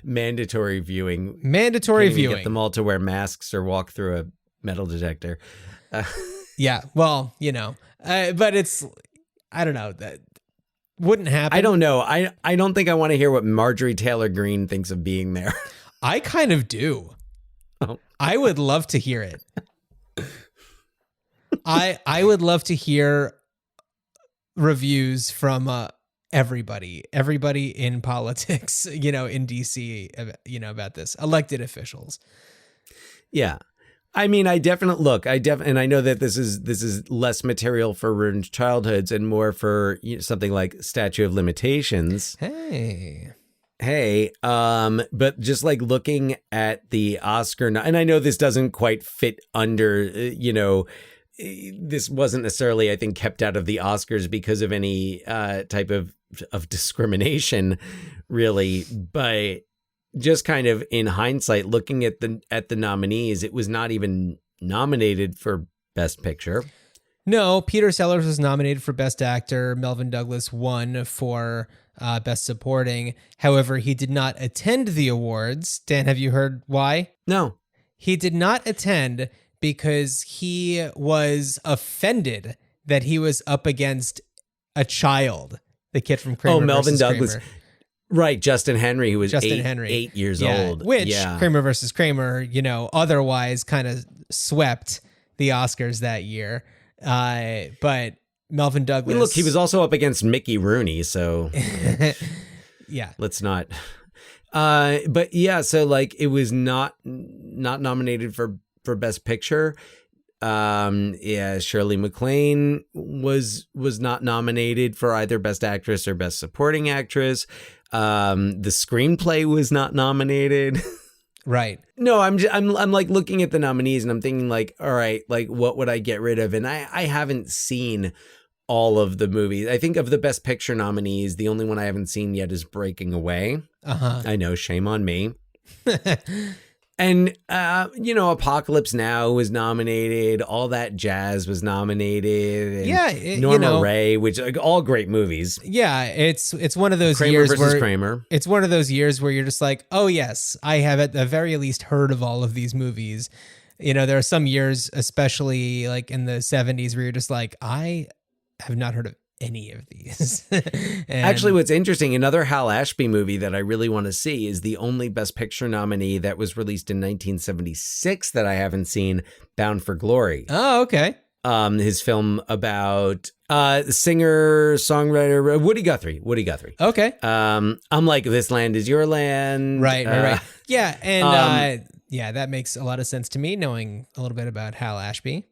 Mandatory viewing. Mandatory viewing. Get them all to wear masks or walk through a metal detector. Yeah, well, but it's, I don't know, that wouldn't happen. I don't know. I don't think I want to hear what Marjorie Taylor Greene thinks of being there. I kind of do. Oh. I would love to hear it. I would love to hear reviews from everybody in politics, in DC, about this, elected officials. Yeah. I mean, I know that this is less material for ruined childhoods and more for something like Statute of Limitations. Hey, but just like looking at the Oscar, and I know this doesn't quite fit under, this wasn't necessarily, I think, kept out of the Oscars because of any type of discrimination, really, but just kind of in hindsight, looking at the nominees, it was not even nominated for Best Picture. No, Peter Sellers was nominated for Best Actor. Melvin Douglas won for Best Supporting. However, he did not attend the awards. Dan, have you heard why? No. He did not attend because he was offended that he was up against a child, the kid from Kramer Melvin versus Douglas. Kramer. Right, Justin Henry, who was 8 years old. Which Kramer versus Kramer, otherwise kind of swept the Oscars that year. But Melvin Douglas... I mean, look, he was also up against Mickey Rooney, so... Yeah. Let's not... but yeah, so like it was not nominated for Best Picture. Shirley MacLaine was not nominated for either Best Actress or Best Supporting Actress. The screenplay was not nominated. Right. No, I'm like looking at the nominees and I'm thinking like, all right, like what would I get rid of? And I haven't seen all of the movies. I think of the Best Picture nominees, the only one I haven't seen yet is Breaking Away. I know, shame on me. And, Apocalypse Now was nominated. All That Jazz was nominated. And Norma Ray, which all great movies. Yeah, it's one of those Kramer years versus where Kramer. It's one of those years where you're just like, oh yes, I have at the very least heard of all of these movies. There are some years, especially like in the 70s, where you're just like, I have not heard of any of these. Actually, what's interesting, another Hal Ashby movie that I really want to see is the only Best Picture nominee that was released in 1976 that I haven't seen, Bound for Glory. Oh, okay. His film about singer, songwriter, Woody Guthrie. Okay. I'm like, This Land Is Your Land. Right. Yeah, and that makes a lot of sense to me, knowing a little bit about Hal Ashby.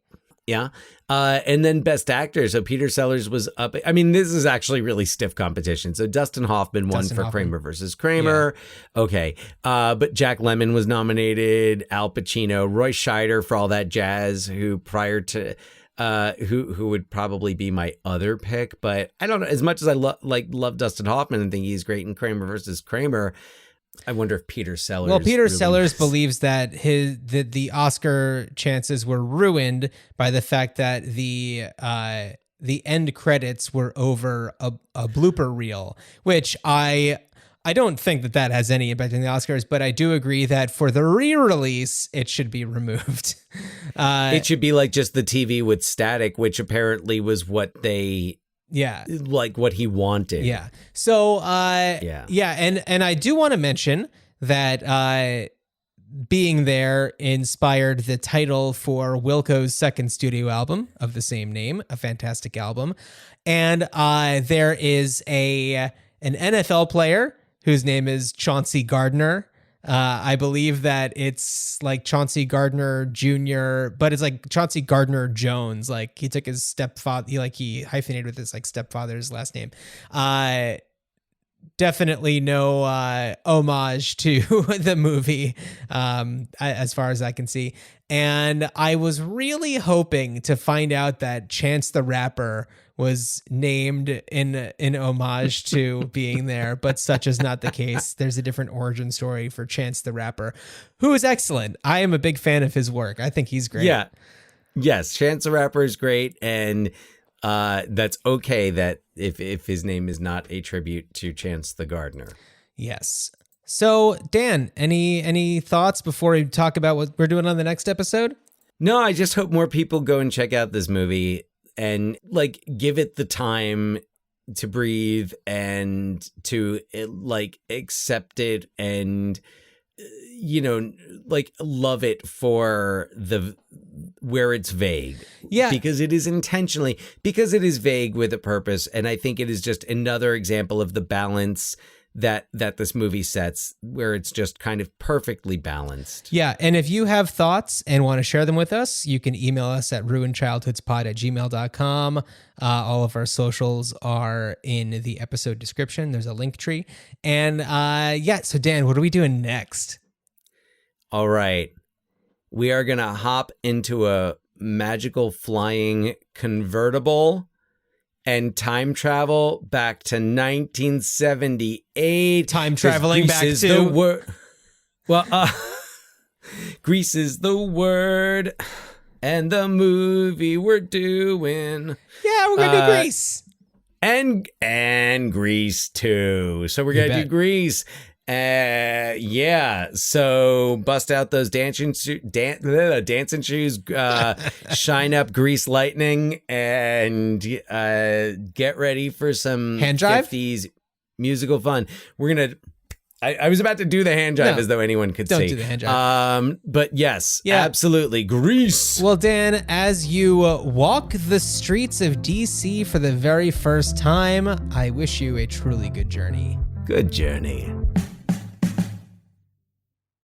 Yeah. And then Best Actor. So Peter Sellers was up. I mean, this is actually really stiff competition. So Dustin Hoffman won for Kramer versus Kramer. Yeah. Okay. But Jack Lemmon was nominated. Al Pacino, Roy Scheider for All That Jazz, who prior to who would probably be my other pick. But I don't know. As much as I love Dustin Hoffman and think he's great in Kramer versus Kramer, I wonder if Peter Sellers. Well, Peter really Sellers believes that the Oscar chances were ruined by the fact that the end credits were over a blooper reel, which I don't think that has any impact on the Oscars, but I do agree that for the re-release, it should be removed. It should be like just the TV with static, which apparently was what they. Yeah. Like what he wanted. Yeah. So, and I do want to mention that Being There inspired the title for Wilco's second studio album of the same name, a fantastic album. And there is an NFL player whose name is Chauncey Gardner. I believe that it's like Chauncey Gardner Jr., but it's like Chauncey Gardner Jones. Like he took his stepfather, he hyphenated with his like stepfather's last name. Definitely no homage to the movie, as far as I can see. And I was really hoping to find out that Chance the Rapper was named in homage to Being There, but such is not the case. There's a different origin story for Chance the Rapper, who is excellent. I am a big fan of his work. I think he's great. Yeah. Yes, Chance the Rapper is great, and that's okay that if his name is not a tribute to Chance the Gardener. Yes. So, Dan, any thoughts before we talk about what we're doing on the next episode? No, I just hope more people go and check out this movie and like give it the time to breathe and to like accept it and like love it for where it's vague. Yeah. Because it is vague with a purpose. And I think it is just another example of the balance that this movie sets, where it's just kind of perfectly balanced. Yeah, and if you have thoughts and want to share them with us, you can email us at ruinedchildhoodspod@gmail.com. All of our socials are in the episode description. There's a link tree. And so Dan, what are we doing next? All right. We are going to hop into a magical flying convertible and time travel back to 1978. Time traveling back to Grease is the word, and the movie we're doing. Yeah, we're gonna do Grease and Grease too. So we're gonna do Grease. So bust out those dancing shoes, shine up Grease Lightning, and get ready for some hand jive 50s musical fun. We're gonna. I was about to do the hand jive as though anyone could see. Don't do the hand jive. But yes, absolutely, Grease. Well, Dan, as you walk the streets of DC for the very first time, I wish you a truly good journey. Good journey.